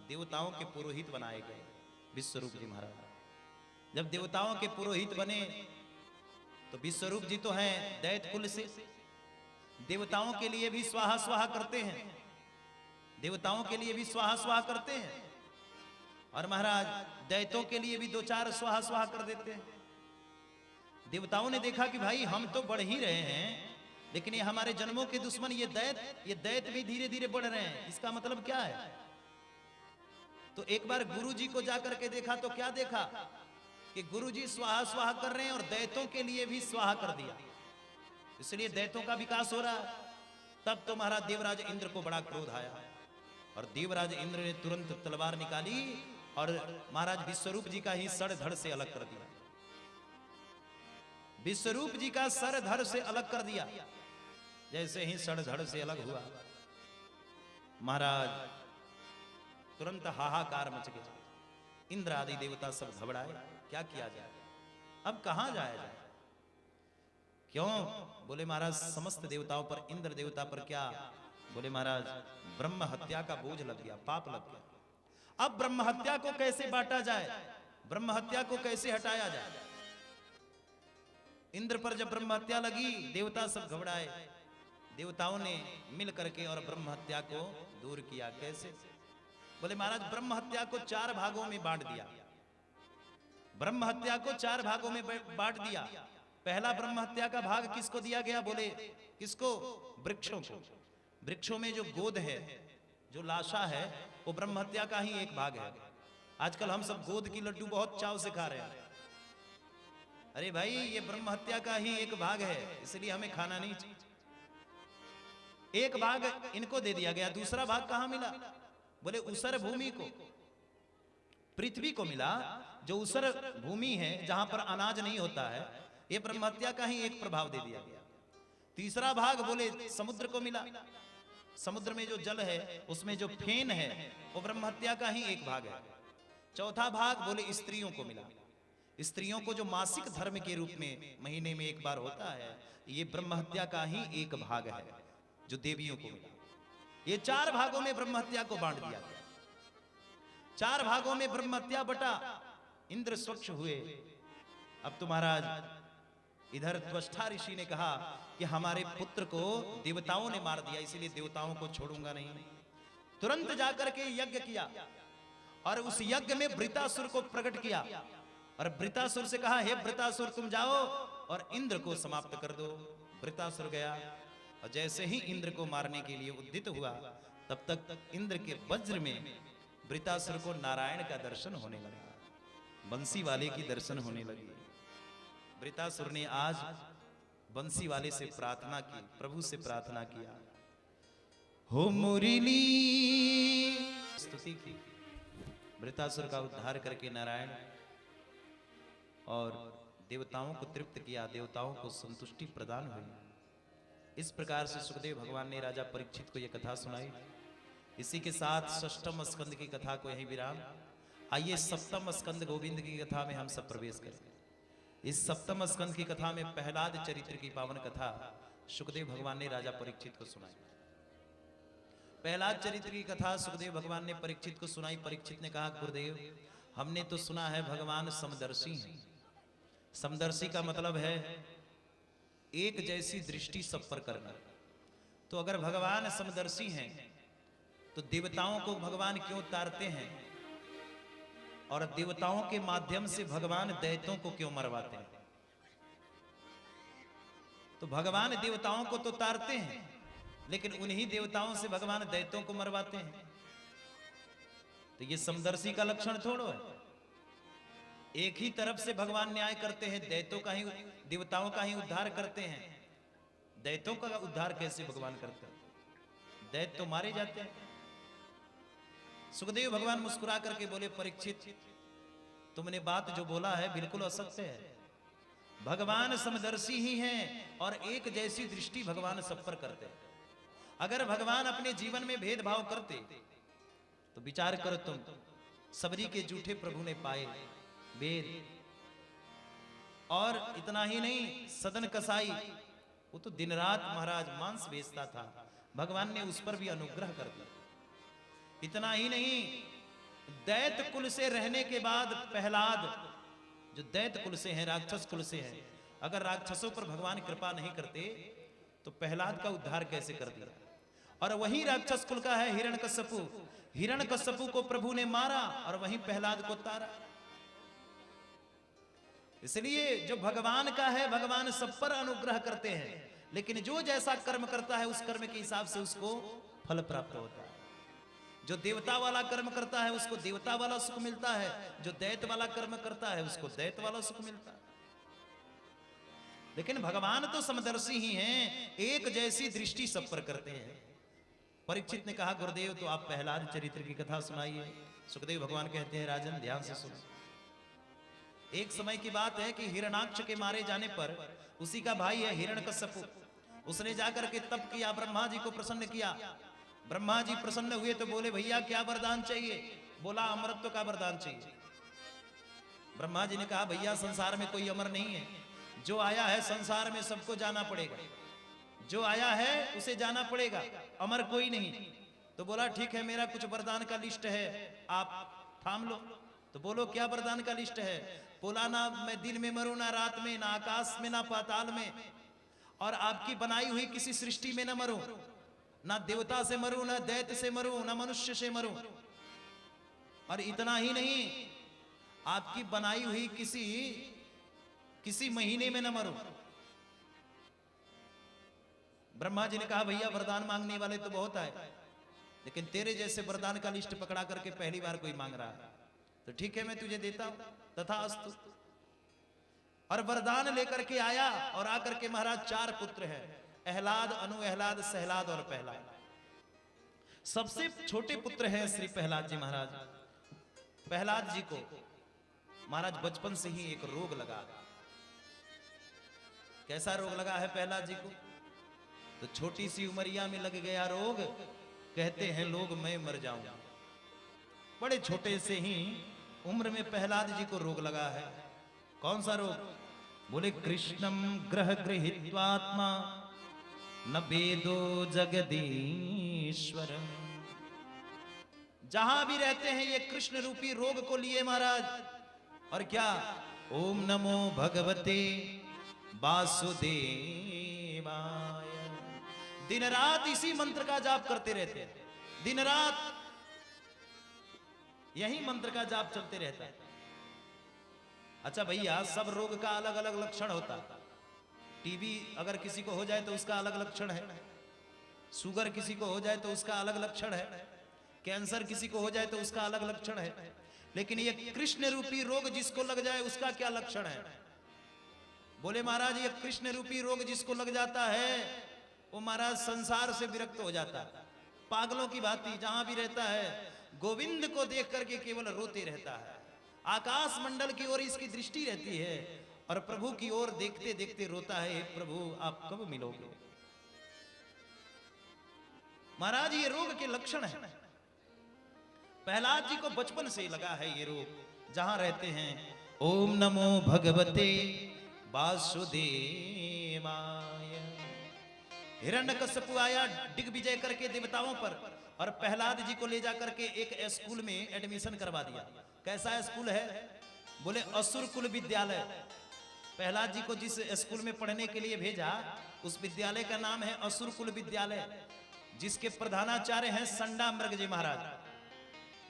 देवताओं के पुरोहित बनाए गए विश्वरूप जी महाराज। जब देवताओं के पुरोहित बने तो विश्वरूप जी तो हैं दैत कुल से, देवताओं के लिए भी स्वाहा स्वाहा करते हैं, देवताओं के लिए भी स्वाहा स्वाहा करते हैं, और महाराज दैतों के लिए भी 2-4 स्वाहा स्वाहा कर देते हैं। देवताओं ने देखा कि भाई हम तो बढ़ ही रहे हैं, लेकिन ये हमारे जन्मों के दुश्मन ये दैत भी धीरे धीरे बढ़ रहे हैं, इसका मतलब क्या है? तो एक बार गुरु जी को जाकर के देखा तो क्या देखा कि गुरु जी स्वाहा स्वाहा कर रहे हैं और दैतों के लिए भी स्वाहा कर दिया, इसलिए दैतों का विकास हो रहा है। तब तो महाराज देवराज इंद्र को बड़ा क्रोध आया, और देवराज इंद्र ने तुरंत तलवार निकाली और महाराज विश्वरूप जी का ही सर धड़ से अलग कर दिया। विश्वरूप जी का सर धड़ से अलग कर दिया। जैसे ही सर धड़ से अलग हुआ, महाराज तुरंत हाहाकार मच गया। इंद्र आदि देवता सब घबराए, क्या किया जाए, अब कहां जाया जाए? क्यों? बोले महाराज समस्त देवताओं पर, इंद्र देवता पर क्या? बोले महाराज ब्रह्म हत्या का बोझ लग गया, पाप लग गया। अब ब्रह्म हत्या को कैसे बांटा जाए, ब्रह्म हत्या को कैसे हटाया जाए? इंद्र पर जब ब्रह्म हत्या लगी, देवता सब घबराए। देवताओं ने मिल करके और ब्रह्म हत्या को दूर किया। कैसे? बोले महाराज ब्रह्म हत्या को 4 भागों में बांट दिया। ब्रह्म हत्या को 4 भागों में बांट दिया। पहला ब्रह्म हत्या का भाग किसको दिया गया? बोले किसको? वृक्षों को। वृक्षों में जो गोद है, जो लाशा है, वो ब्रह्म हत्या का ही एक भाग है। आजकल हम सब गोद की लड्डू बहुत चाव से खा रहे हैं। अरे भाई ये ब्रह्म हत्या का ही एक भाग है, इसलिए हमें खाना नहीं चाहिए। एक भाग इनको दे दिया गया, दूसरा भाग कहां मिला? बोले उसर भूमि को, पृथ्वी को मिला। जो उसर भूमि है जहां पर अनाज नहीं होता है, ये ब्रह्म हत्या का ही एक प्रभाव दे दिया गया। तीसरा भाग बोले समुद्र को मिला। समुद्र में जो जल है उसमें जो फेन है वो ब्रह्म हत्या का ही एक भाग है। चौथा भाग बोले स्त्रियों को मिला। स्त्रियों को जो मासिक धर्म के रूप में महीने में एक बार होता है, ये ब्रह्म हत्या का ही एक भाग है जो देवियों को मिला। ये 4 भागों में ब्रह्म हत्या को बांट दिया गया। 4 भागों में ब्रह्म हत्या बटा। इंद्र स्वच्छ हुए। अब तो महाराज इधर त्वष्टा ऋषि ने कहा कि हमारे पुत्र को देवताओं ने मार दिया, इसीलिए देवताओं को छोड़ूंगा नहीं। तुरंत जाकर के यज्ञ किया और उस यज्ञ में वृतासुर को प्रकट किया और वृतासुर से कहा, हे वृतासुर तुम जाओ और इंद्र को समाप्त कर दो। वृतासुर गया और जैसे ही इंद्र को मारने के लिए उद्यत हुआ, तब तक इंद्र के वज्र में वृतासुर को नारायण का दर्शन होने लगा, बंसी वाले की दर्शन होने लगी। वृतासुर ने आज बंसी वाले से प्रार्थना की, प्रभु से प्रार्थना किया, हो मुरली स्तुति की। वृतासुर का उद्धार करके नारायण और देवताओं को तृप्त किया, देवताओं को संतुष्टि प्रदान हुई। इस प्रकार से सुखदेव भगवान ने राजा परीक्षित को यह कथा सुनाई। इसी के साथ 6ठम स्कंद की कथा को यही विराम। आइए 7म स्कंद गोविंद की कथा में हम सब प्रवेश करें। इस 7म स्कंद की कथा में प्रहलाद चरित्र की पावन कथा सुखदेव भगवान ने राजा परीक्षित को सुनाई। प्रहलाद चरित्र की कथा सुखदेव भगवान ने परीक्षित को सुनाई। परीक्षित ने कहा, गुरुदेव हमने तो सुना है भगवान समदर्शी हैं। समदर्शी का मतलब है एक जैसी दृष्टि सब पर करना। तो अगर भगवान समदर्शी हैं तो देवताओं को भगवान क्यों तारते हैं और देवताओं के माध्यम से भगवान दैत्यों को क्यों मरवाते हैं? तो भगवान देवताओं को तो तारते हैं, लेकिन उन्हीं देवताओं से भगवान दैत्यों को मरवाते हैं। तो ये समदर्शी का लक्षण थोड़ो है। एक ही तरफ से भगवान न्याय करते हैं, दैत्यों का ही, देवताओं का ही उद्धार करते हैं। दैत्यों का उद्धार कैसे भगवान करते हैं? दैत्य तो मारे जाते हैं। सुखदेव भगवान मुस्कुरा करके बोले, परीक्षित तुमने बात जो बोला है बिल्कुल असत्य है। भगवान समदर्शी ही हैं और एक जैसी दृष्टि भगवान सब पर करते हैं। अगर भगवान अपने जीवन में भेदभाव करते तो विचार करो तुम, सबरी के जूठे प्रभु ने पाए वेद, और इतना ही नहीं, सदन कसाई वो तो दिन रात महाराज मांस बेचता था, भगवान ने उस पर भी अनुग्रह कर दिया। इतना ही नहीं, दैत्य कुल से रहने के बाद प्रहलाद, जो दैत्य कुल से हैं, राक्षस कुल से हैं, अगर राक्षसों पर भगवान कृपा नहीं करते तो प्रहलाद का उद्धार कैसे कर दिया? और वही राक्षस कुल का है हिरण्यकश्यपु। हिरण्यकश्यपु को प्रभु ने मारा और वहीं प्रहलाद को तारा। इसलिए जो भगवान का है भगवान सब पर अनुग्रह करते हैं, लेकिन जो जैसा कर्म करता है उस कर्म के हिसाब से उसको फल प्राप्त होता है। जो देवता वाला कर्म करता है उसको देवता वाला सुख मिलता है, जो दैत्य वाला कर्म करता है उसको दैत्य वाला सुख मिलता है। लेकिन भगवान तो समदर्शी ही हैं, एक जैसी दृष्टि सब पर करते हैं। परीक्षित ने कहा, गुरुदेव तो आप प्रहलाद चरित्र की कथा सुनाइए। सुखदेव भगवान कहते हैं, राजन ध्यान से सुनो। एक समय की बात है कि हिरणाक्ष के मारे जाने पर उसी का भाई है हिरण्यकश्यपु, उसने जाकर के तप किया, ब्रह्मा जी को प्रसन्न किया। ब्रह्मा जी प्रसन्न हुए तो बोले, भैया क्या वरदान चाहिए? बोला, अमरत्व का वरदान चाहिए। ब्रह्मा जी ने कहा, भैया संसार में कोई अमर नहीं है, जो आया है संसार में सबको जाना पड़ेगा, जो आया है उसे जाना पड़ेगा, अमर कोई नहीं। तो बोला ठीक है, मेरा कुछ वरदान का लिस्ट है, आप थाम लो। तो बोलो क्या वरदान का लिस्ट है? बोला ना मैं दिन में मरूं, ना रात में, ना आकाश में, ना पाताल में, और आपकी बनाई हुई किसी सृष्टि में ना मरूं, ना देवता से मरूं, ना दैत्य से मरूं, ना मनुष्य से मरूं। और इतना ही नहीं, आपकी बनाई हुई किसी महीने में न मरूं। ब्रह्मा जी ने कहा भैया वरदान मांगने वाले तो बहुत आए, लेकिन तेरे जैसे वरदान का लिस्ट पकड़ा करके पहली बार कोई मांग रहा है, तो ठीक है मैं तुझे देता हूं, तथास्तु। और वरदान लेकर के आया, और आकर के महाराज 4 पुत्र हैं, अहलाद, अनु अहलाद, सहलाद और प्रहलाद। सबसे छोटे पुत्र हैं श्री प्रहलाद जी महाराज। प्रहलाद जी को महाराज बचपन से ही एक रोग लगा। कैसा रोग लगा है प्रहलाद जी को? तो छोटी सी उमरिया में लग गया रोग, कहते हैं लोग मैं मर जाऊं। बड़े छोटे से ही उम्र में प्रहलाद जी को रोग लगा है। कौन सा रोग? बोले कृष्णम ग्रह गृहीत्वात्मा न वेदो जगदीश्वरम। जहां भी रहते हैं ये कृष्ण रूपी रोग को लिए महाराज। और क्या? ओम नमो भगवते वासुदेवाय। दिन रात इसी मंत्र का जाप करते रहते हैं, दिन रात यही मंत्र का जाप चलते रहता है। अच्छा भैया, सब रोग का अलग अलग लक्षण होता है। टीबी अगर किसी को हो जाए तो उसका अलग लक्षण है, शुगर किसी को हो जाए तो उसका अलग लक्षण है, कैंसर किसी को हो जाए तो उसका अलग लक्षण है। लेकिन ये कृष्ण रूपी रोग जिसको लग जाए उसका क्या लक्षण है? बोले महाराज ये कृष्ण रूपी रोग जिसको लग जाता है वो महाराज संसार से विरक्त हो जाता है। पागलों की भांति जहां भी रहता है गोविंद को देख करके केवल रोते रहता है। आकाश मंडल की ओर इसकी दृष्टि रहती है और प्रभु की ओर देखते देखते रोता है, हे प्रभु आप कब मिलोगे? महाराज ये रोग के लक्षण है। प्रहलाद जी को बचपन से लगा है ये रोग। जहां रहते हैं ओम नमो भगवते वासुदेवाय। हिरण्यकश्यप आया दिग्विजय करके देवताओं पर, और प्रहलाद जी को ले जाकर के एक स्कूल में एडमिशन करवा दिया। कैसा स्कूल है? बोले असुर कुल विद्यालय। प्रहलाद जी को जिस स्कूल में पढ़ने के लिए भेजा उस विद्यालय का नाम है असुर कुल विद्यालय, जिसके प्रधानाचार्य हैं संडा मृग जी महाराज,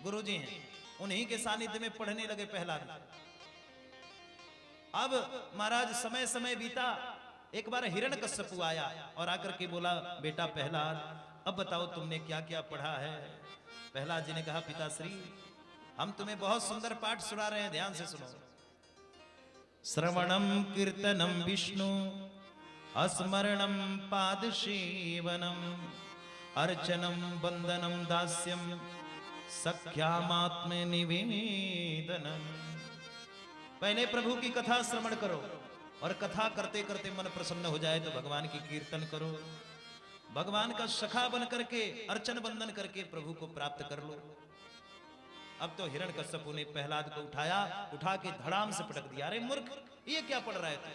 गुरु जी हैं। उन्हीं के सानिध्य में पढ़ने लगे प्रहलाद। अब महाराज समय समय बीता, एक बार हिरण्यकश्यप आया और आकर के बोला बेटा प्रहलाद अब बताओ तुमने क्या क्या पढ़ा है? प्रहलाद जी ने कहा पिताश्री हम तुम्हें बहुत सुंदर पाठ सुना रहे हैं, ध्यान से सुनो। श्रवणम कीर्तनम विष्णु स्मरणम पाद सेवनम अर्चनम वंदनम दास्यम सख्यामात्म निवेदनम। पहले प्रभु की कथा श्रवण करो और कथा करते करते मन प्रसन्न हो जाए तो भगवान की कीर्तन करो, भगवान का सखा बन करके अर्चन वंदन करके प्रभु को प्राप्त कर लो। अब तो हिरण्यकश्यप ने प्रहलाद को उठाया, उठा के धड़ाम से पटक दिया। अरे मूर्ख ये क्या पढ़ रहा है तू?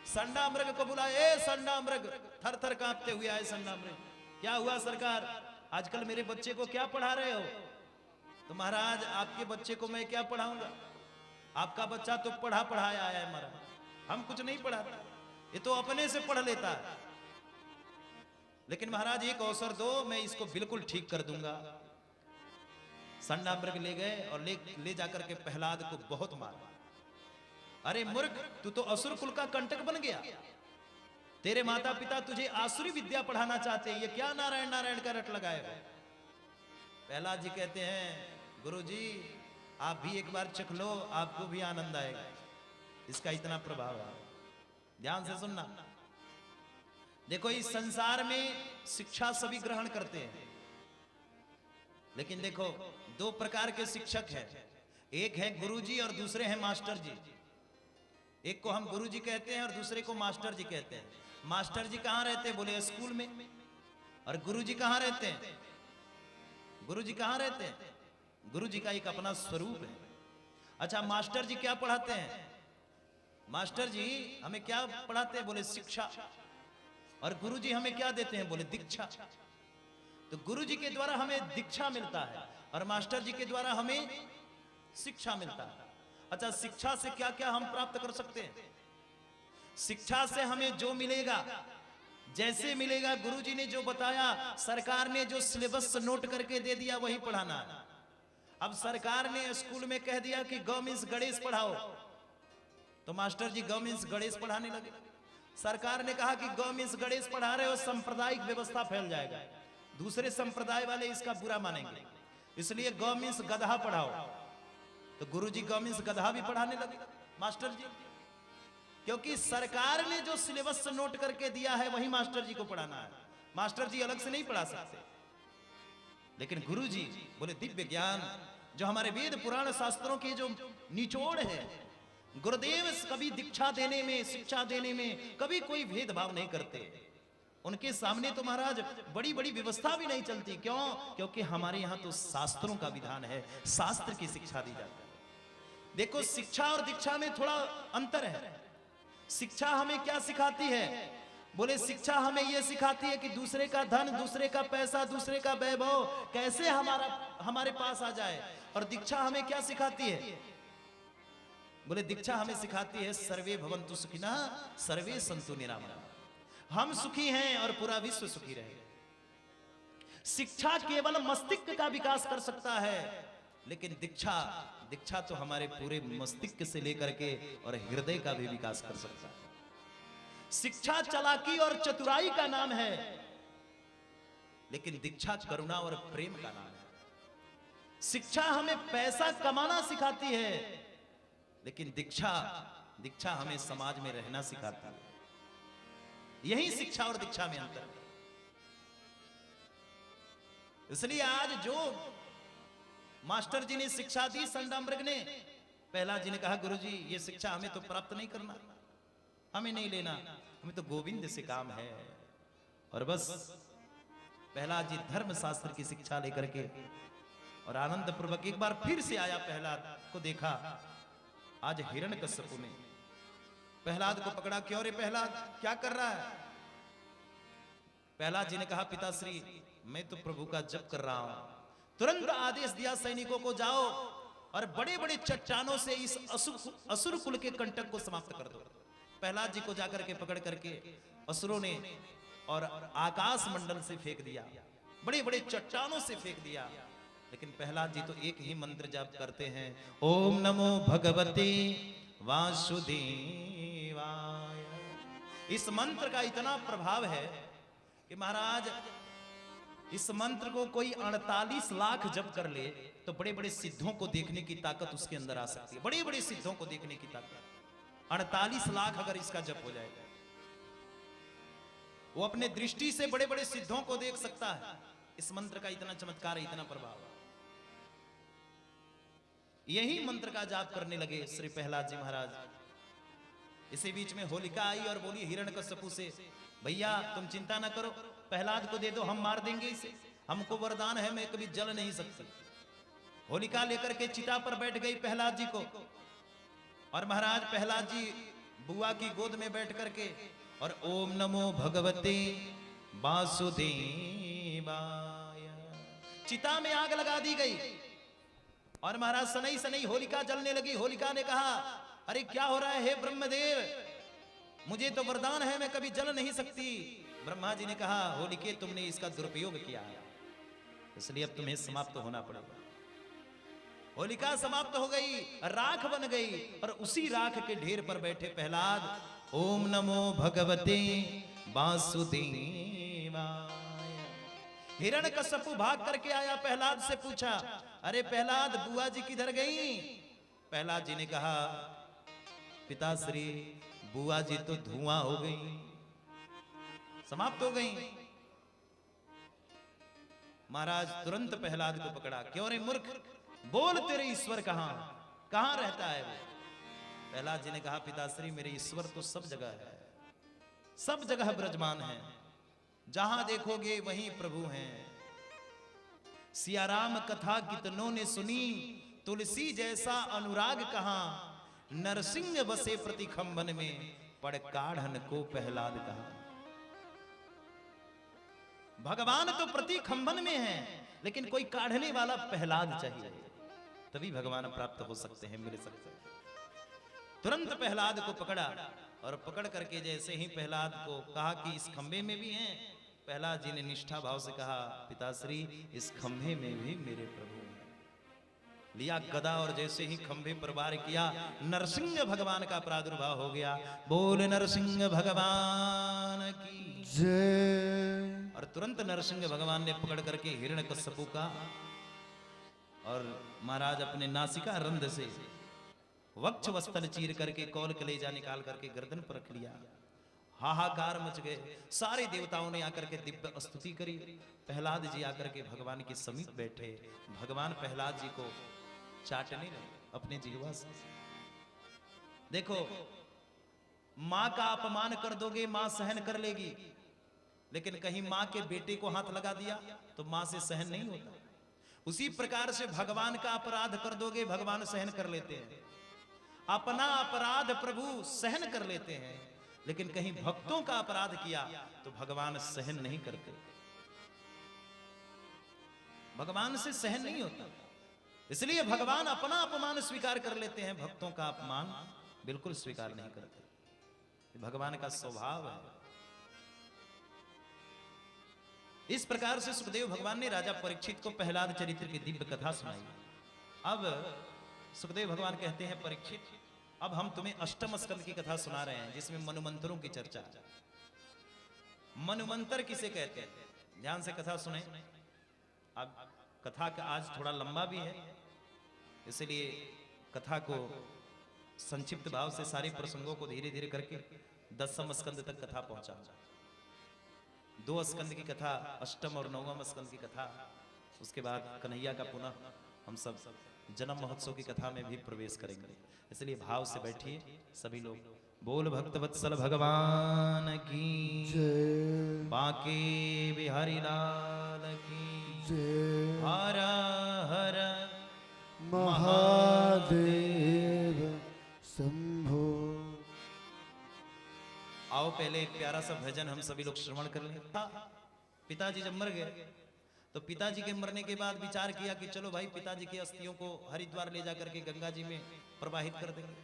संडा मृग को बुला, ए संडा मृग। थर थर कांपते हुए आए संडा मृग। क्या हुआ सरकार, आजकल मेरे बच्चे को क्या पढ़ा रहे हो? तो महाराज आपके बच्चे को मैं क्या पढ़ाऊंगा? आपका बच्चा तो पढ़ा पढ़ाया आया है महाराज, हम कुछ नहीं पढ़ाता, ये तो अपने से पढ़ लेता है। लेकिन महाराज एक अवसर दो, मैं इसको बिल्कुल ठीक कर दूंगा। संडा मृग ले गए और ले जाकर के प्रहलाद को बहुत मारा। अरे मूर्ख तू तो असुर कुल का कंटक बन गया, तेरे माता पिता तुझे आसुरी विद्या पढ़ाना चाहते हैं, ये क्या नारायण नारायण का रट लगाए हो? प्रहलाद जी कहते हैं गुरुजी आप भी एक बार चख लो, आपको भी आनंद आएगा, इसका इतना प्रभाव है। ध्यान से सुनना। देखो इस संसार में शिक्षा सभी ग्रहण करते हैं, लेकिन देखो दो प्रकार के शिक्षक हैं, एक है गुरुजी और दूसरे हैं मास्टर जी। एक को हम गुरुजी कहते हैं और दूसरे को मास्टर जी कहते हैं। मास्टर जी कहां रहते हैं? बोले स्कूल में। और गुरुजी कहां रहते हैं? गुरुजी कहां रहते हैं? गुरुजी का एक अपना स्वरूप है। अच्छा मास्टर जी क्या पढ़ाते हैं? मास्टर जी हमें क्या पढ़ाते हैं? बोले शिक्षा। और गुरु जी हमें क्या देते हैं? बोले दीक्षा। तो गुरु जी के द्वारा हमें दीक्षा मिलता है और मास्टर जी के द्वारा हमें शिक्षा मिलता है। अच्छा, शिक्षा से क्या क्या हम प्राप्त कर सकते हैं? शिक्षा से हमें जो मिलेगा, जैसे मिलेगा, गुरु जी ने जो बताया, सरकार ने जो सिलेबस नोट करके दे दिया वही पढ़ाना है। अब सरकार ने स्कूल में कह दिया कि ग मीन्स गणेश पढ़ाओ, तो मास्टर जी ग मीन्स गणेश पढ़ाने लगे। सरकार ने कहा कि ग मीन्स गणेश पढ़ा रहे हो, सांप्रदायिक व्यवस्था फैल जाएगा, दूसरे संप्रदाय वाले इसका बुरा मानेंगे, इसलिए ग मीन्स गधा पढ़ाओ। तो गुरु जी ग मीन्स गधा भी पढ़ाने लगे मास्टर जी, क्योंकि सरकार ने जो सिलेबस नोट करके दिया है वही मास्टर जी को पढ़ाना है। मास्टर जी अलग से नहीं पढ़ा सकते। लेकिन गुरु जी बोले दिव्य ज्ञान, जो हमारे वेद पुराण शास्त्रों के जो निचोड़ है, गुरुदेव कभी दीक्षा देने में, शिक्षा देने में कभी कोई भेदभाव नहीं करते। उनके सामने तो महाराज बड़ी बड़ी व्यवस्था भी नहीं चलती। क्यों? क्योंकि हमारे यहाँ तो शास्त्रों का विधान है, शास्त्र की शिक्षा दी जाती है। देखो, शिक्षा और दीक्षा में थोड़ा अंतर है। शिक्षा हमें क्या सिखाती है? बोले शिक्षा हमें यह सिखाती है कि दूसरे का धन, दूसरे का पैसा, दूसरे का वैभव कैसे हमारे पास आ जाए। और दीक्षा हमें क्या सिखाती है? बोले दीक्षा हमें सिखाती है सर्वे भवन्तु सुखिनः सर्वे सन्तु निरामया। हम सुखी हैं और पूरा विश्व सुखी रहे। शिक्षा केवल मस्तिष्क का विकास कर सकता है, लेकिन दीक्षा तो हमारे पूरे मस्तिष्क से लेकर के और हृदय का भी विकास कर सकता है। शिक्षा चालाकी और चतुराई का नाम है, लेकिन दीक्षा करुणा और प्रेम का नाम है। शिक्षा हमें पैसा कमाना सिखाती है, लेकिन दीक्षा हमें समाज में रहना सिखाती है। यही शिक्षा और दीक्षा में अंतर है। इसलिए आज जो मास्टर जी ने शिक्षा दी, संडामृग ने, प्रहलाद जी ने कहा गुरु जी ये शिक्षा हमें तो प्राप्त नहीं करना, हमें नहीं लेना, हमें तो गोविंद से काम है। और बस प्रहलाद जी धर्म शास्त्र की शिक्षा लेकर के और आनंद पूर्वक एक बार फिर से आया। प्रहलाद को देखा, आज हिरण्यकश्यप ने प्रहलाद को पकड़ा। क्यों रे प्रहलाद, क्या कर रहा है? प्रहलाद जी ने कहा पिताश्री मैं तो प्रभु का जप कर रहा हूं। तुरंत आदेश दिया सैनिकों को, जाओ और बड़े बड़े चट्टानों से इस असुर कुल के कंटक को समाप्त कर दो। प्रहलाद जी को जाकर के पकड़ करके असुरों ने और आकाश मंडल से फेंक दिया, बड़े बड़े चट्टानों से फेंक दिया। लेकिन प्रहलाद जी तो एक ही मंत्र जाप करते हैं, ओम नमो भगवते वासुदेवाय। इस मंत्र का इतना प्रभाव है कि महाराज इस मंत्र को कोई 48 लाख जप कर ले तो बड़े बड़े सिद्धों को देखने की ताकत उसके अंदर आ सकती है। बड़े बड़े सिद्धों को देखने की ताकत 48 लाख अगर इसका जप हो जाएगा, वो अपने दृष्टि से बड़े बड़े सिद्धों को देख सकता है। इस मंत्र का इतना चमत्कार है, इतना प्रभाव। यही मंत्र का जाप करने लगे श्री प्रहलाद जी महाराज। इसी बीच में होलिका आई और बोली हिरण्यकश्यपु से, भैया तुम चिंता ना करो, प्रहलाद को दे दो, हम मार देंगे इसे, हमको वरदान है, मैं कभी जल नहीं सकती। होलिका लेकर के चिता पर बैठ गई प्रहलाद जी को, और महाराज प्रहलाद जी बुआ की गोद में बैठ करके और ओम नमो भगवते वासुदेवाय, चिता में आग लगा दी गई और महाराज सनई सनई होलिका जलने लगी। होलिका ने कहा अरे क्या हो रहा है हे ब्रह्मदेव, मुझे तो वरदान है, मैं कभी जल नहीं सकती। ब्रह्मा जी ने कहा होलिके तुमने इसका दुरुपयोग किया है, इसलिए अब तुम्हें समाप्त होना पड़ेगा। होलिका समाप्त हो गई, राख बन गई, और उसी राख के ढेर पर बैठे प्रहलाद ओम नमो भगवते वासुदेवाय। हिरण्यकश्यप भाग करके आया, प्रहलाद से पूछा अरे प्रहलाद बुआ जी किधर गई? प्रहलाद जी ने कहा पिताश्री बुआ जी तो धुआं हो गई, समाप्त हो गई। महाराज तुरंत प्रहलाद को पकड़ा, क्यों रे मूर्ख, बोल तेरे ईश्वर कहां रहता है वो? प्रहलाद जी ने कहा पिताश्री मेरे ईश्वर तो सब जगह है, सब जगह विराजमान है, जहां देखोगे वहीं प्रभु हैं। सियाराम कथा कितनों ने सुनी, तुलसी जैसा अनुराग कहां, नरसिंह बसे प्रति खंभन में, पड़ काढ़न को प्रहलाद कहा। भगवान तो प्रति खंभन में है, लेकिन कोई काढ़ने वाला प्रहलाद चाहिए, तभी भगवान प्राप्त हो सकते हैं, मिल सकते हैं। तुरंत प्रहलाद को पकड़ा, और पकड़ करके जैसे ही प्रहलाद को कहा कि इस खंभे में भी हैं, प्रहलाद जी ने निष्ठा भाव से कहा, पिताश्री इस खंभे में भी मेरे प्रभु हैं। लिया गदा और जैसे ही खंभे पर वार किया, नरसिंह भगवान का प्रादुर्भाव हो गया। बोल नरसिंह भगवान की जय। और तुरंत नरसिंह भगवान ने पकड़ करके हिरण्यकश्यपु का और महाराज अपने नासिका रंध्र से वक्ष वस्त्र चीर करके कौल कलेजा निकाल करके गर्दन पर रख लिया। हाहाकार मच गए, सारे देवताओं ने आकर के दिव्य स्तुति करी। प्रहलाद जी आकर के भगवान के समीप बैठे, भगवान प्रहलाद जी को चाटने लगे अपने जिह्वा से। देखो, मां का अपमान कर दोगे मां सहन कर लेगी, लेकिन कहीं मां के बेटे को हाथ लगा दिया तो मां से सहन नहीं होता। उसी प्रकार से भगवान का अपराध कर दोगे, भगवान सहन कर लेते हैं। अपना अपराध प्रभु सहन कर लेते हैं, लेकिन कहीं भक्तों का अपराध किया तो भगवान सहन नहीं करते, भगवान से सहन नहीं होता। इसलिए भगवान अपना अपमान स्वीकार कर लेते हैं, भक्तों का अपमान बिल्कुल स्वीकार नहीं करते। भगवान का स्वभाव है। इस प्रकार से सुखदेव भगवान ने राजा परीक्षित को प्रहलाद चरित्र की दिव्य कथा सुनाई। अब सुखदेव भगवान कहते हैं, परीक्षित अब हम तुम्हें अष्टम स्कंद की कथा सुना रहे हैं, जिसमें मनुमंत्रों की चर्चा। मनुमंत्र किसे कहते हैं, ध्यान से कथा सुने। अब कथा का आज थोड़ा लंबा भी है, इसलिए कथा को संक्षिप्त भाव से सारे प्रसंगों को धीरे धीरे करके 10वें स्कंद तक कथा पहुंचा। 2 स्कंद की कथा, अष्टम और 9वां स्कंद की कथा, उसके बाद कन्हैया का पुनः हम सब जन्म महोत्सव की कथा में भी प्रवेश करेंगे। इसलिए भाव से बैठिए सभी लोग। बोल भक्त वत्सल भगवान की जय, बांके बिहारी लाल की जय। हर हर महादेव शंभो। आओ पहले एक प्यारा सा भजन हम सभी लोग श्रवण कर लें। पिताजी जब मर गए तो पिताजी के मरने के बाद विचार किया कि चलो भाई पिताजी की अस्थियों को हरिद्वार ले जाकर के गंगा जी में प्रवाहित कर देंगे।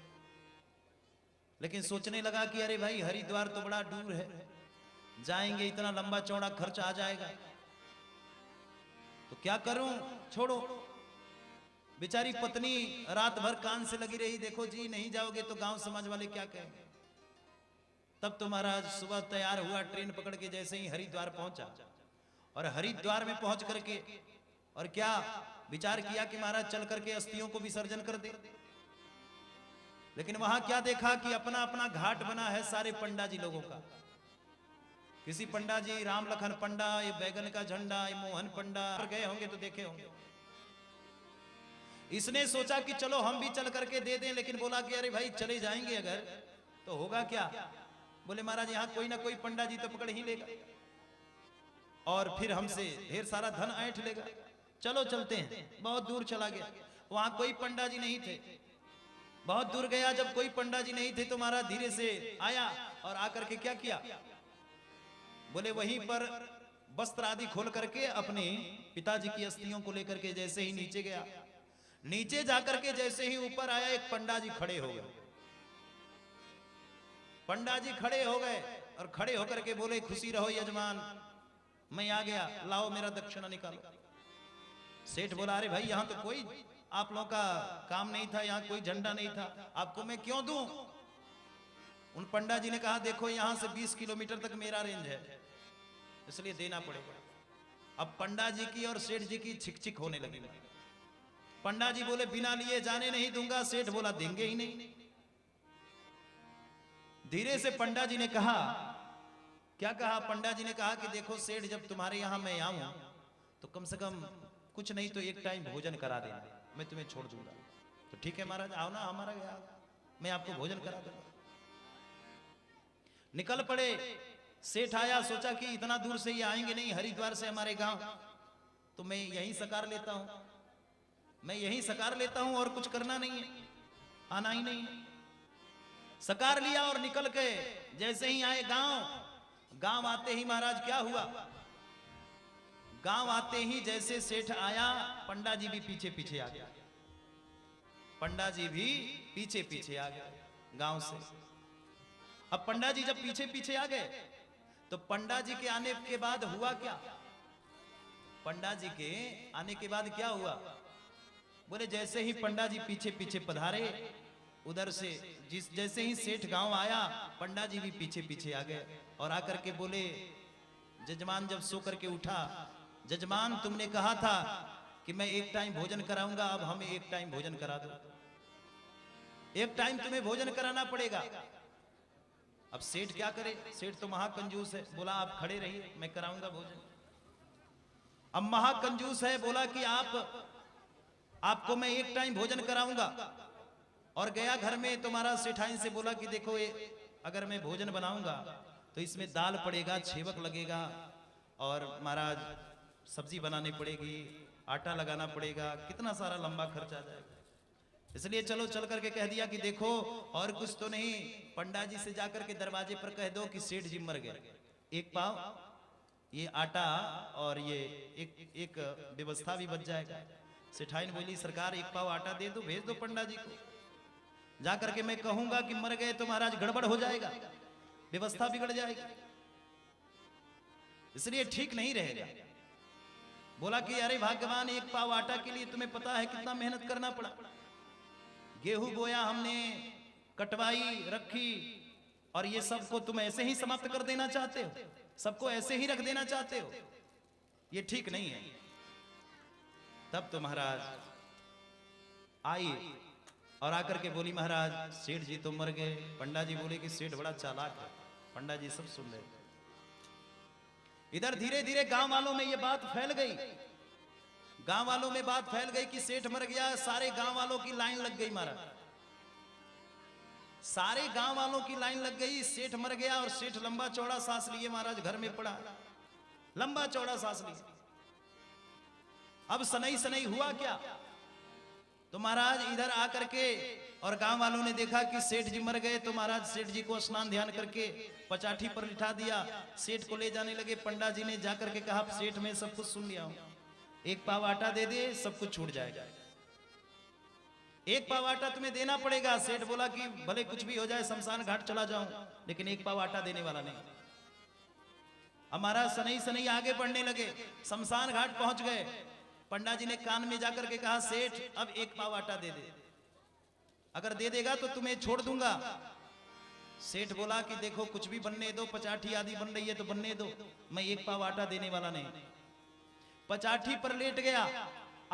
लेकिन सोचने लगा कि अरे भाई हरिद्वार तो बड़ा दूर है, जाएंगे इतना लंबा चौड़ा खर्च आ जाएगा, तो क्या करूं, छोड़ो। बेचारी पत्नी रात भर कान से लगी रही, देखो जी नहीं जाओगे तो गांव समाज वाले क्या कहेंगे। तब तो महाराज सुबह तैयार हुआ, ट्रेन पकड़ के जैसे ही हरिद्वार पहुंचा, और हरिद्वार में पहुंच करके और क्या विचार किया कि महाराज चल करके अस्थियों को विसर्जन कर दे। लेकिन वहां क्या देखा कि अपना अपना घाट बना है सारे पंडा जी लोगों का। किसी पंडा जी राम लखन पंडा, ये बैगन का झंडा, ये मोहन पंडा गए होंगे तो देखे होंगे। इसने सोचा कि चलो हम भी चल करके दे दें, लेकिन बोला कि अरे भाई चले जाएंगे अगर तो होगा क्या। बोले महाराज यहाँ कोई ना कोई पंडा जी तो पकड़ ही लेगा और फिर हमसे ढेर सारा धन ऐंठ लेगा, चलो चलते हैं। बहुत दूर चला गया, वहां कोई पंडा जी नहीं थे। बहुत दूर गया, जब कोई पंडा जी नहीं थे तो महाराज धीरे से आया और आकर के क्या किया, बोले वहीं पर वस्त्र आदि खोल करके अपने पिताजी की अस्थियों को लेकर के जैसे ही नीचे गया, नीचे जाकर के जैसे ही ऊपर आया, एक पंडा जी खड़े हो गए। पंडा जी खड़े हो गए और खड़े होकर के बोले, खुशी रहो यजमान, मैं आ गया, लाओ मेरा दक्षिणा निकालो। सेठ बोला, अरे भाई यहाँ तो कोई आप लोगों का काम नहीं था, यहाँ कोई झंडा नहीं था, आपको मैं क्यों दूं। उन पंडा जी ने कहा, देखो यहाँ से 20 किलोमीटर तक मेरा रेंज है, इसलिए देना पड़ेगा। अब पंडा जी की और सेठ जी की छिक होने लगी। पंडा जी बोले, बिना लिए जाने नहीं दूंगा। सेठ बोला, देंगे ही नहीं। धीरे से पंडा जी ने कहा, क्या कहा, पंडा जी ने कहा कि देखो सेठ, जब तुम्हारे यहां मैं आऊं तो कम से कम कुछ नहीं तो एक टाइम भोजन करा देना, मैं तुम्हें छोड़ दूंगा। तो ठीक है महाराज, आओ ना हमारा गया, मैं आपको भोजन करा दूंगा। निकल पड़े। सेठ आया, सोचा कि इतना दूर से ये आएंगे नहीं हरिद्वार से हमारे गांव, तो मैं यहीं सकार लेता हूं, मैं यहीं सकार लेता हूं और कुछ करना नहीं है, आना ही नहीं है। सकार लिया और निकल के जैसे ही आए गांव आते ही महाराज क्या हुआ, गांव आते ही जैसे सेठ आया, पंडा जी भी पीछे पीछे आ गया। पंडा जी भी पीछे पीछे आ गए गांव से। अब पंडा जी जब पीछे पीछे आ गए तो पंडा जी के आने के बाद हुआ क्या, पंडा जी के आने के बाद क्या हुआ, बोले जैसे ही पंडा जी पीछे पीछे पधारे, उधर से जैसे ही सेठ गांव आया, पंडा जी भी पीछे पीछे आ गए और आकर के बोले, जजमान जब सो करके उठा, जजमान तुमने कहा था कि मैं एक टाइम भोजन कराऊंगा, अब हमें एक टाइम भोजन करा दो, एक टाइम तुम्हें भोजन कराना पड़ेगा। अब सेठ क्या करे, सेठ तो महाकंजूस है, बोला आप खड़े रहिए मैं कराऊंगा भोजन। अब महाकंजूस है, बोला कि आपको मैं एक टाइम भोजन कराऊंगा, और गया घर में तुम्हारा सेठाइन से बोला कि देखो अगर मैं भोजन बनाऊंगा तो इसमें दाल पड़ेगा, छेवक लगेगा, और महाराज सब्जी बनानी पड़ेगी, आटा लगाना पड़ेगा, कितना सारा लंबा खर्चा जाएगा। इसलिए चलो चल करके कह दिया कि देखो और कुछ तो नहीं, पंडा जी से जाकर के दरवाजे पर कह दो कि सेठ जी मर गए, एक पाव ये आटा और ये एक व्यवस्था भी बच जाएगा। सेठाइन बोली सरकार एक पाव आटा दे दो, भेज दो पंडा जी को, जाकर के मैं कहूंगा कि मर गए तो महाराज गड़बड़ हो जाएगा, व्यवस्था बिगड़ जाएगी, इसलिए ठीक नहीं रहेगा। बोला कि अरे भगवान एक पाव आटा के लिए तुम्हें पता है कितना मेहनत करना पड़ा, गेहूं बोया हमने, कटवाई रखी, और ये सबको तुम ऐसे ही समाप्त कर देना चाहते हो, सबको ऐसे ही रख देना चाहते हो, ये ठीक नहीं है। तब तो महाराज आई और आकर के बोली महाराज सेठ जी तो मर गए। पंडा जी बोले कि सेठ बड़ा चालाक है। पंडा जी सब सुन रहे। इधर धीरे धीरे गांव वालों में ये बात फैल गई, गांव वालों में बात फैल गई कि सेठ मर गया। सारे गांव वालों की लाइन लग गई महाराज, सारे गांव वालों की लाइन लग गई, सेठ मर गया। और सेठ लंबा चौड़ा सांस लिए महाराज घर में पड़ा, लंबा चौड़ा सांस लिए। अब सनई सनई हुआ क्या, तो महाराज इधर आकर के और गांव वालों ने देखा कि सेठ जी मर गए, तो महाराज सेठ जी को स्नान ध्यान करके पचाठी पर लिटा दिया, सेठ को ले जाने लगे। पंडा जी ने जाकर के कहा सेठ मैं सब कुछ सुन लिया हूं, एक पाव आटा दे दे सब कुछ छूट जाएगा, एक पाव आटा तुम्हें देना पड़ेगा। सेठ बोला कि भले कुछ भी हो जाए, शमशान घाट चला जाऊं, लेकिन एक पाव आटा देने वाला नहीं। हमारा सनई सनई आगे बढ़ने लगे, शमशान घाट पहुंच गए। पंडा जी ने कान में जाकर के कहा सेठ अब एक पाव आटा दे दे, अगर दे देगा तो तुम्हें छोड़ दूंगा। सेठ बोला कि देखो कुछ भी बनने दो, पचाठी आदि बन रही है तो बनने दो, मैं एक पाव आटा देने वाला नहीं। पचाठी पर लेट गया,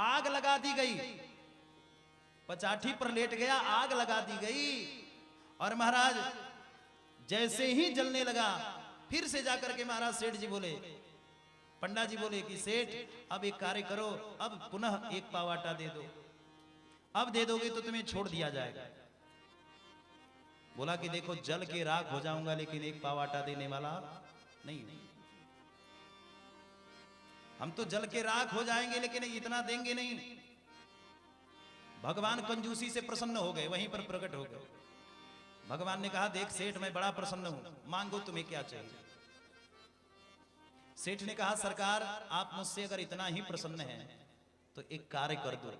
आग लगा दी गई, पचाठी पर लेट गया, आग लगा दी गई। और महाराज जैसे ही जलने लगा, फिर से जाकर के महाराज सेठ जी बोले, पंडा जी बोले कि सेठ अब एक कार्य करो, अब पुनः एक पाव आटा दे दो, अब दे दोगे तो तुम्हें छोड़ दिया जाएगा। बोला कि देखो जल के राख हो जाऊंगा, लेकिन एक पाव आटा देने वाला नहीं, हम तो जल के राख हो जाएंगे लेकिन इतना देंगे नहीं। भगवान कंजूसी से प्रसन्न हो गए, वहीं पर प्रकट हो गए। भगवान ने कहा देख सेठ मैं बड़ा प्रसन्न हूं, मांगो तुम्हें क्या चाहिए। सेठ ने कहा सरकार आप मुझसे अगर इतना ही प्रसन्न हैं तो एक कार्य कर दो,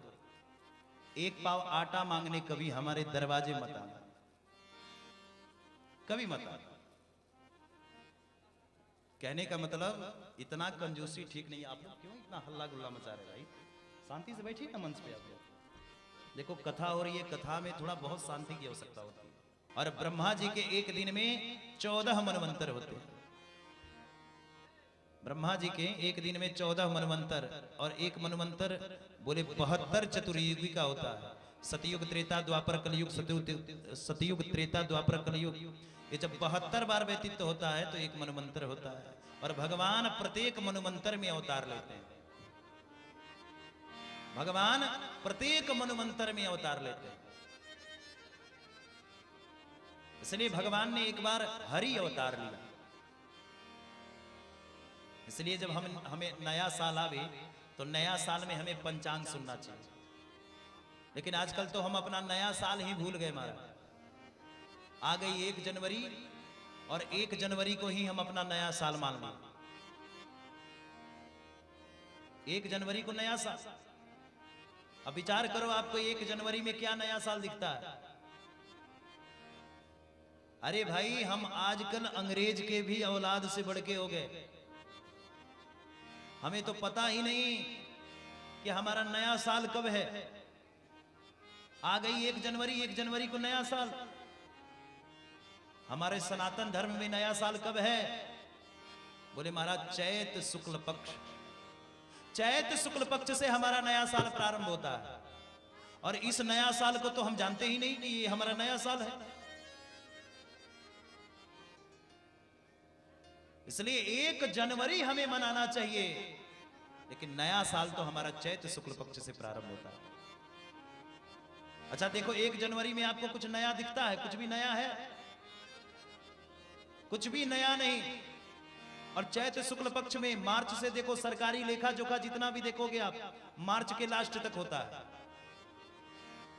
एक पाव आटा मांगने कभी हमारे दरवाजे मत आना, कभी मत आना। कहने का मतलब इतना कंजूसी ठीक नहीं। आप लोग क्यों इतना हल्ला गुल्ला मचा रहे भाई, शांति से बैठिए ना मंच पे। आप लोग देखो कथा हो रही है, कथा में थोड़ा बहुत शांति की आवश्यकता होती है। और ब्रह्मा जी के एक दिन में 14 मनवंतर होते हैं। ब्रह्मा जी के एक दिन में 14 मनवंतर, और एक मनवंतर बोले 72 चतुर्युगी का होता है। सतयुग त्रेता द्वापर कलयुग, सतयुग त्रेता द्वापर कलयुग, ये जब 72 बार व्यतीत होता है तो एक मनवंतर होता है। और भगवान प्रत्येक मनवंतर में अवतार लेते हैं, भगवान प्रत्येक मनवंतर में अवतार लेते हैं। इसलिए भगवान ने एक बार हरि अवतार लिया। इसलिए जब हमें नया साल आवे तो नया साल में हमें पंचांग सुनना चाहिए, लेकिन आजकल तो हम अपना नया साल ही भूल गए महाराज। आ गई 1 जनवरी और 1 जनवरी को ही हम अपना नया साल मान लें। 1 जनवरी को नया साल। अब विचार करो आपको 1 जनवरी में क्या नया साल दिखता है। अरे भाई, हम आजकल अंग्रेज के भी औलाद से बढ़ के हो गए। हमें तो पता ही नहीं कि हमारा नया साल कब है। आ गई 1 जनवरी, 1 जनवरी को नया साल। हमारे सनातन धर्म में नया साल कब है? बोले महाराज चैत शुक्ल पक्ष। चैत शुक्ल पक्ष से हमारा नया साल प्रारंभ होता है। और इस नया साल को तो हम जानते ही नहीं कि ये हमारा नया साल है। इसलिए 1 जनवरी हमें मनाना चाहिए, लेकिन नया साल तो हमारा चैत शुक्ल पक्ष से प्रारंभ होता है। अच्छा देखो, 1 जनवरी में आपको कुछ नया दिखता है? कुछ भी नया है? कुछ भी नया नहीं। और चैत शुक्ल पक्ष में मार्च से देखो, सरकारी लेखा जोखा जितना भी देखोगे आप, मार्च के लास्ट तक होता है।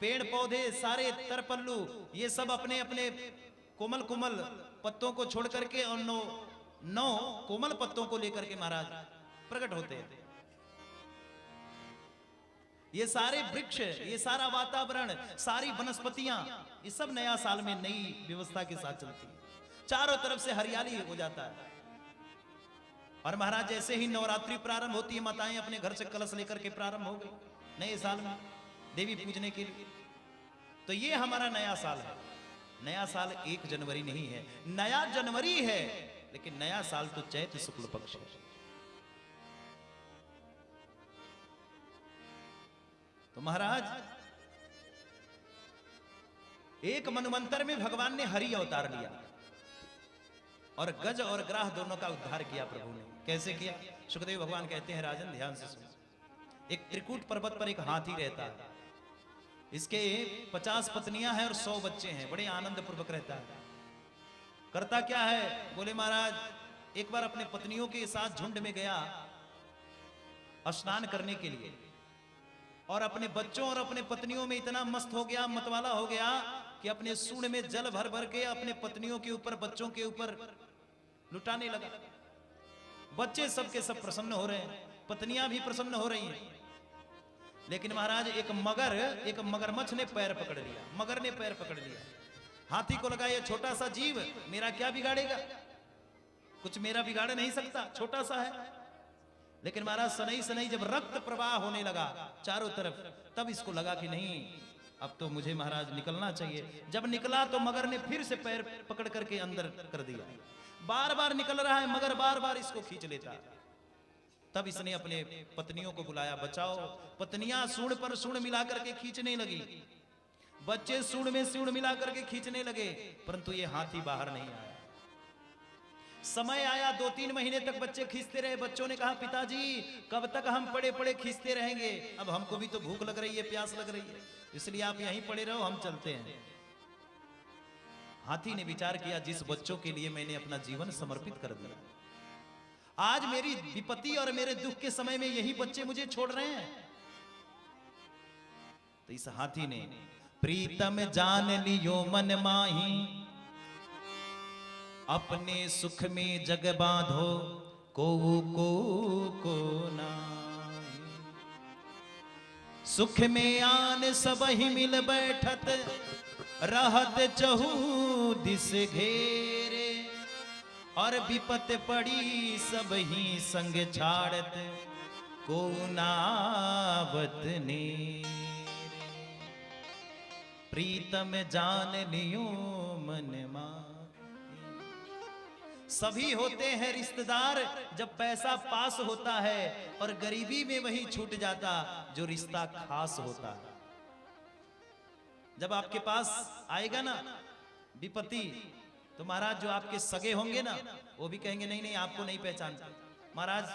पेड़ पौधे सारे तरपल्लू ये सब अपने अपने कोमल कोमल पत्तों को छोड़ करके और नौ कोमल पत्तों को लेकर के महाराज प्रकट होते हैं। ये सारे वृक्ष, ये सारा वातावरण, सारी वनस्पतियां, ये सब नया साल में नई व्यवस्था के साथ चलती है। चारों तरफ से हरियाली हो जाता है। और महाराज जैसे ही नवरात्रि प्रारंभ होती है, माताएं अपने घर से कलश लेकर के प्रारंभ हो गई नए साल में देवी पूजने के लिए। तो ये हमारा नया साल है। नया साल 1 जनवरी नहीं है, नया जनवरी है, लेकिन नया साल तो चैत शुक्ल पक्ष है। तो महाराज एक मनवंतर में भगवान ने हरि अवतार लिया और गज और ग्राह दोनों का उद्धार किया प्रभु ने। कैसे किया? सुखदेव भगवान कहते हैं, राजन ध्यान से सुनो। एक त्रिकूट पर्वत पर एक हाथी रहता है। इसके 50 पत्नियां हैं और 100 बच्चे हैं। बड़े आनंद पूर्वक रहता है। करता क्या है? बोले महाराज एक बार अपने पत्नियों के साथ झुंड में गया स्नान करने के लिए, और अपने बच्चों और अपने पत्नियों में इतना मस्त हो गया, मतवाला हो गया कि अपने सूंड में जल भर भर के अपने पत्नियों के ऊपर, बच्चों के ऊपर लुटाने लगा। बच्चे सबके सब प्रसन्न हो रहे हैं, पत्नियां भी प्रसन्न हो रही हैं। लेकिन महाराज एक मगरमच्छ ने पैर पकड़ लिया। मगर ने पैर पकड़ लिया। हाथी को लगा ये छोटा सा जीव मेरा क्या बिगाड़ेगा, कुछ मेरा बिगाड़ नहीं सकता, छोटा सा है। लेकिन महाराज सनई सनई जब रक्त प्रवाह होने लगा चारों तरफ, तब इसको लगा कि नहीं अब तो मुझे महाराज निकलना चाहिए। जब निकला तो मगर ने फिर से पैर पकड़ करके अंदर कर दिया। बार बार निकल रहा है मगर, बार बार इसको खींच लेता। तब इसने अपने पत्नियों को बुलाया, बचाओ। पत्नियां सूंड पर सूंड मिला करके खींचने लगी, बच्चे सूंड में सूंड मिला करके खींचने लगे, परंतु ये हाथी बाहर नहीं आया। समय आया 2-3 महीने तक बच्चे खींचते रहे। बच्चों ने कहा पिताजी कब तक हम पड़े पड़े खींचते रहेंगे, अब हमको भी तो भूख लग रही है, प्यास लग रही है, इसलिए आप यहीं पड़े रहो, हम चलते हैं। हाथी ने विचार किया, जिस बच्चों के लिए मैंने अपना जीवन समर्पित कर दिया, आज मेरी विपत्ति और मेरे दुख के समय में यही बच्चे मुझे छोड़ रहे हैं। तो इस हाथी ने प्रीतम जान लियो मन माही, अपने सुख में जग बांधो को नाई। सुख में आन सब ही मिल बैठत, रहत चहु दिस घेरे, और विपत पड़ी सब ही संग छाड़त, को नावत नेरे। प्रीतम जान लियो मन माही। सभी होते हैं रिश्तेदार जब पैसा पास होता है, और गरीबी में वही छूट जाता जो रिश्ता खास होता है। जब आपके पास आएगा ना विपत्ति, तो महाराज जो आपके सगे होंगे ना, वो भी कहेंगे नहीं नहीं आपको नहीं पहचानते महाराज।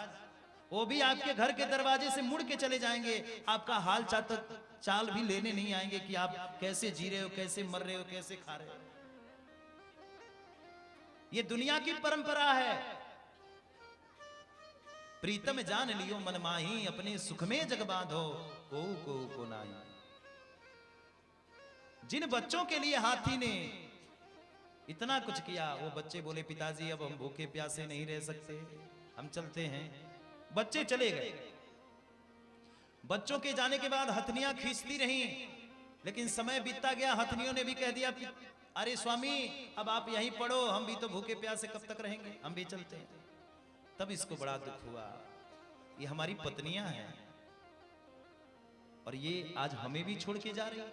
वो भी आपके घर के दरवाजे से मुड़ के चले जाएंगे, आपका हाल चाल भी लेने नहीं आएंगे कि आप कैसे जी रहे हो, कैसे मर रहे हो, कैसे खा रहे हो। ये दुनिया की परंपरा है। प्रीतम जान लियो मन माही, अपने सुख में जग बांधो को नाई। जिन बच्चों के लिए हाथी ने इतना कुछ किया। वो बच्चे बोले पिताजी अब हम भूखे प्यासे नहीं रह सकते, हम चलते हैं। बच्चे चले गए। बच्चों के जाने के बाद हथनियां खींचती रहीं, लेकिन समय बीतता गया। हथनियों ने भी कह दिया अरे स्वामी अब आप यहीं पढ़ो, हम भी तो भूखे प्यासे कब तक रहेंगे, हम भी चलते हैं। तब इसको बड़ा दुख हुआ, ये हमारी पत्नियां हैं और ये आज हमें भी छोड़ के जा रही है।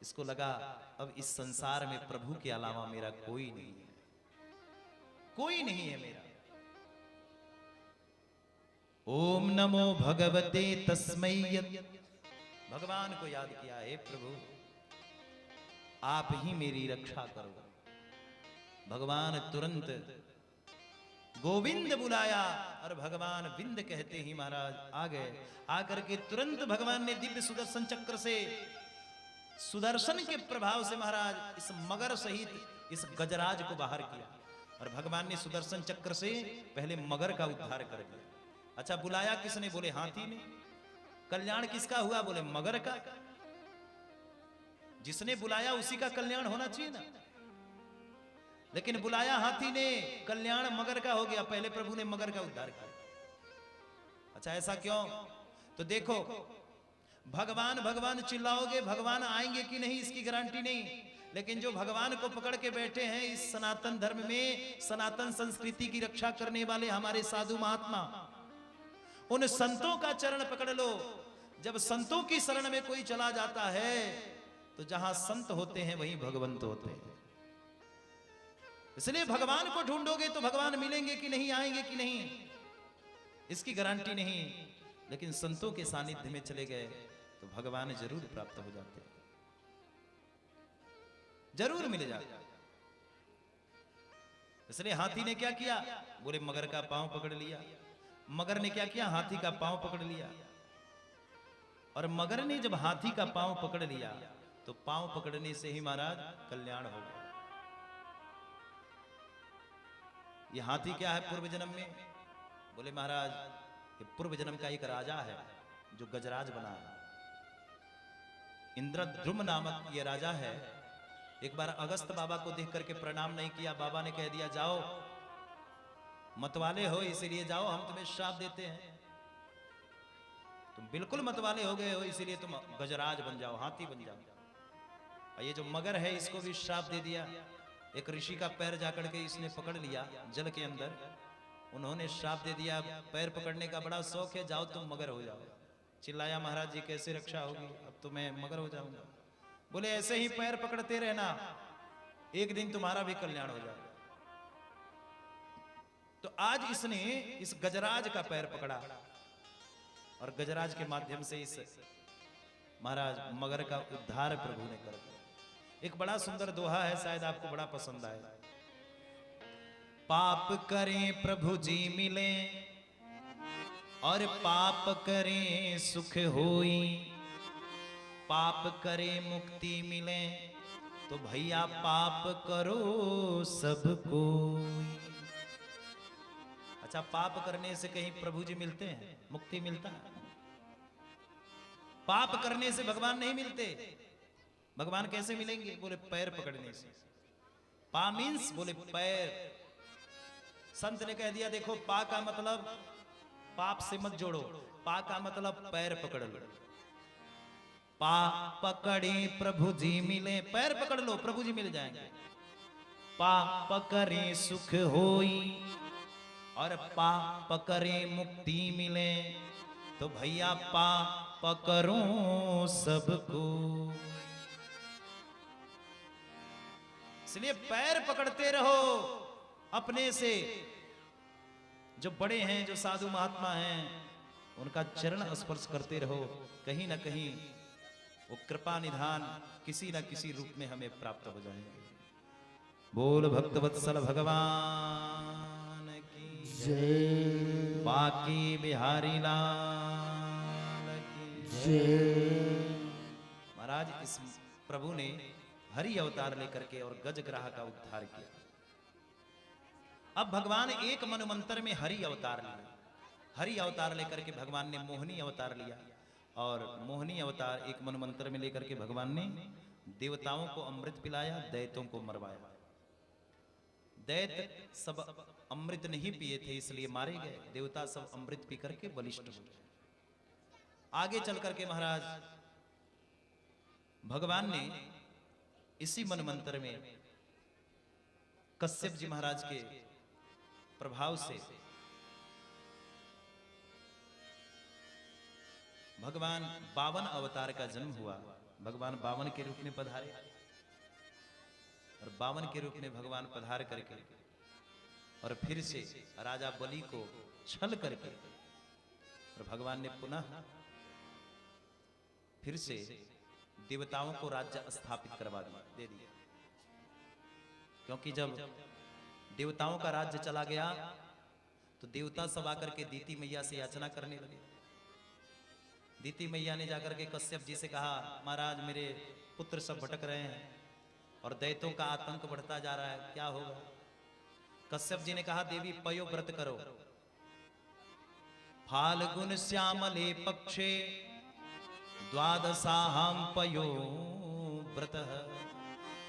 इसको लगा अब इस संसार में प्रभु के अलावा मेरा कोई नहीं है, कोई नहीं है मेरा। ओम नमो भगवते तस्मै यत्, भगवान को याद किया, हे प्रभु आप ही मेरी रक्षा करो। भगवान तुरंत गोविंद बुलाया और भगवान विंद कहते ही महाराज आ गए। आकर के तुरंत भगवान ने दिव्य सुदर्शन चक्र से, सुदर्शन के प्रभाव से महाराज इस मगर सहित इस गजराज को बाहर किया। और भगवान ने सुदर्शन चक्र से पहले मगर का उद्धार कर दिया। अच्छा बुलाया किसने? बोले हाथी ने। कल्याण किसका हुआ? बोले मगर का। जिसने बुलाया उसी का कल्याण होना चाहिए ना, लेकिन बुलाया हाथी ने, कल्याण मगर का हो गया। पहले प्रभु ने मगर का उद्धार किया। अच्छा ऐसा क्यों? तो देखो भगवान भगवान चिल्लाओगे, भगवान आएंगे कि नहीं इसकी गारंटी नहीं, लेकिन जो भगवान को पकड़ के बैठे हैं इस सनातन धर्म में, सनातन संस्कृति की रक्षा करने वाले हमारे साधु महात्मा, उन संतों का चरण पकड़ लो। जब संतों की शरण में कोई चला जाता है तो जहां संत होते हैं वहीं भगवंत होते हैं। इसलिए भगवान को ढूंढोगे तो भगवान मिलेंगे कि नहीं, आएंगे कि नहीं, इसकी गारंटी नहीं, लेकिन संतों के सानिध्य में चले गए तो भगवान जरूर प्राप्त हो जाते हैं, जरूर मिल जाते। इसलिए हाथी ने क्या किया? बोले मगर का पांव पकड़ लिया। मगर ने क्या किया? हाथी का पांव पकड़ लिया। और मगर ने जब हाथी का पांव पकड़ लिया तो पांव पकड़ने से ही महाराज कल्याण हो गया। ये हाथी क्या है पूर्व जन्म में? बोले महाराज ये पूर्व जन्म का एक राजा है जो गजराज बना है। इंद्रद्रुम नामक ये राजा है। एक बार अगस्त बाबा को देख करके प्रणाम नहीं किया। बाबा ने कह दिया जाओ, मतवाले हो इसीलिए जाओ, हम तुम्हें श्राप देते हैं। तुम बिल्कुल मतवाले हो गए हो इसीलिए तुम गजराज बन जाओ, हाथी बन जाओ। और ये जो मगर है इसको भी श्राप दे दिया। एक ऋषि का पैर जाकर के इसने पकड़ लिया जल के अंदर, उन्होंने श्राप दे दिया, पैर पकड़ने का बड़ा शौक है, जाओ तुम मगर हो जाओ। चिल्लाया महाराज जी कैसे रक्षा होगी, अब तो मैं मगर हो जाऊंगा। बोले ऐसे ही पैर पकड़ते रहना, एक दिन तुम्हारा भी कल्याण हो जाएगा। तो आज इसने इस गजराज का पैर पकड़ा और गजराज के माध्यम से इस महाराज मगर का उद्धार प्रभु ने कर दिया। एक बड़ा सुंदर दोहा है, शायद आपको बड़ा पसंद आए। पाप करें प्रभु जी मिले और पाप करें सुख होई, पाप करें मुक्ति मिले तो भैया पाप करो सबको। अच्छा पाप करने से कहीं प्रभु जी मिलते हैं, मुक्ति मिलता है? पाप करने से भगवान नहीं मिलते। भगवान कैसे मिलेंगे? बोले पैर पकड़ने से। पा मीन्स बोले पैर। संत ने कह दिया देखो पा का मतलब पाप से मत जोड़ो, पा का मतलब पैर पकड़ लो। पा पकड़े प्रभु जी मिले, पैर पकड़ लो प्रभु जी मिल जाएंगे। पा पकड़े सुख होई और पा पकड़े मुक्ति मिले तो भैया पा पकड़ो सबको। इसलिए पैर पकड़ते रहो अपने से। जो बड़े हैं, जो साधु महात्मा हैं, उनका चरण स्पर्श करते रहो। कहीं ना कहीं वो कृपा निधान किसी न किसी रूप में हमें प्राप्त हो जाएंगे। बोल भक्तवत्सल भगवान की जय, बाकी बिहारी लाल की जय। महाराज इस प्रभु ने हरि अवतार लेकर के और गजग्राह का उद्धार किया। अब भगवान एक मनवंतर में हरि अवतार लिया। हरि अवतार लेकर के भगवान ने मोहिनी अवतार लिया और मोहिनी अवतार एक मनवंतर में लेकर के भगवान ने देवताओं को अमृत पिलाया, दैत्यों को मरवाया। दैत्य सब अमृत नहीं पिए थे इसलिए मारे गए, देवता सब अमृत पी करके बलिष्ठ हो गए। आगे चल करके महाराज भगवान ने इसी मनमंत्र में कश्यप जी महाराज के प्रभाव से भगवान 52 अवतार का जन्म हुआ। भगवान 52 के रूप में पधारे और 52 के रूप में भगवान पधार करके और फिर से राजा बलि को छल करके और भगवान ने पुनः फिर से देवताओं को राज्य स्थापित करवा दिया, दे दिया। क्योंकि जब देवताओं का राज्य चला गया तो देवता सब आकर के दीति मैया से याचना करने लगे। दीति मैया ने जाकर के कश्यप जी से कहा, महाराज मेरे पुत्र सब भटक रहे हैं और दैत्यों का आतंक बढ़ता जा रहा है, क्या होगा? कश्यप जी ने कहा, देवी पयो व्रत करो। फाल्गुन श्यामले पक्षे द्वादशाहम पयो व्रत।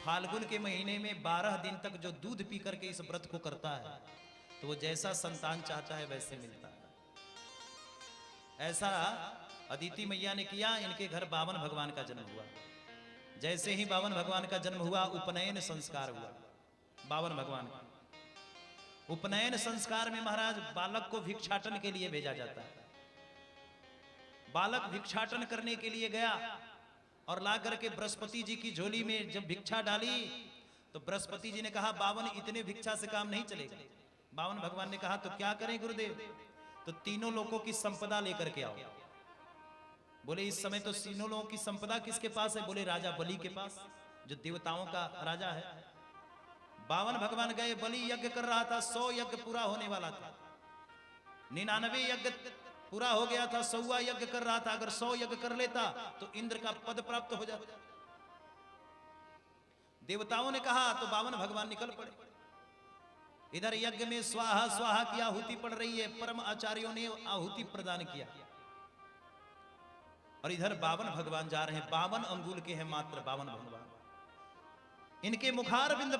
फाल्गुन के महीने में 12 दिन तक जो दूध पी करके इस व्रत को करता है तो वो जैसा संतान चाहता है वैसे मिलता है। ऐसा अदिति मैया ने किया, इनके घर 52 भगवान का जन्म हुआ। जैसे ही 52 भगवान का जन्म हुआ उपनयन संस्कार हुआ 52 भगवान का। उपनयन संस्कार में महाराज बालक को भिक्षाटन के लिए भेजा जाता है। बालक भिक्षाटन करने के लिए गया और ला करके बृहस्पति जी की झोली में जब भिक्षा डाली तो बृहस्पति जी ने कहा, 52 इतने भिक्षा से काम नहीं चलेगा। 52 भगवान ने कहा, तो क्या करें गुरुदेव? तो तीनों लोगों की संपदा लेकर के आओ। बोले इस समय तो तीनों लोगों की संपदा किसके पास है? बोले राजा बलि के पास, जो देवताओं का राजा है। 52 भगवान गए, बलि यज्ञ कर रहा था, 100 यज्ञ पूरा होने वाला था। 99 यज्ञ पूरा हो गया था, 100वां यज्ञ कर रहा था। अगर 100 यज्ञ कर लेता तो इंद्र का पद प्राप्त हो जाता। देवताओं ने कहा तो 52 भगवान निकल पड़े। इधर यज्ञ में स्वाहा स्वाहा की आहुति पड़ रही है, परम आचार्यों ने आहुति प्रदान किया। और इधर 52 भगवान जा रहे हैं, 52 अंगुल के हैं मात्र 52 भगवान। इनके मुखार बिंद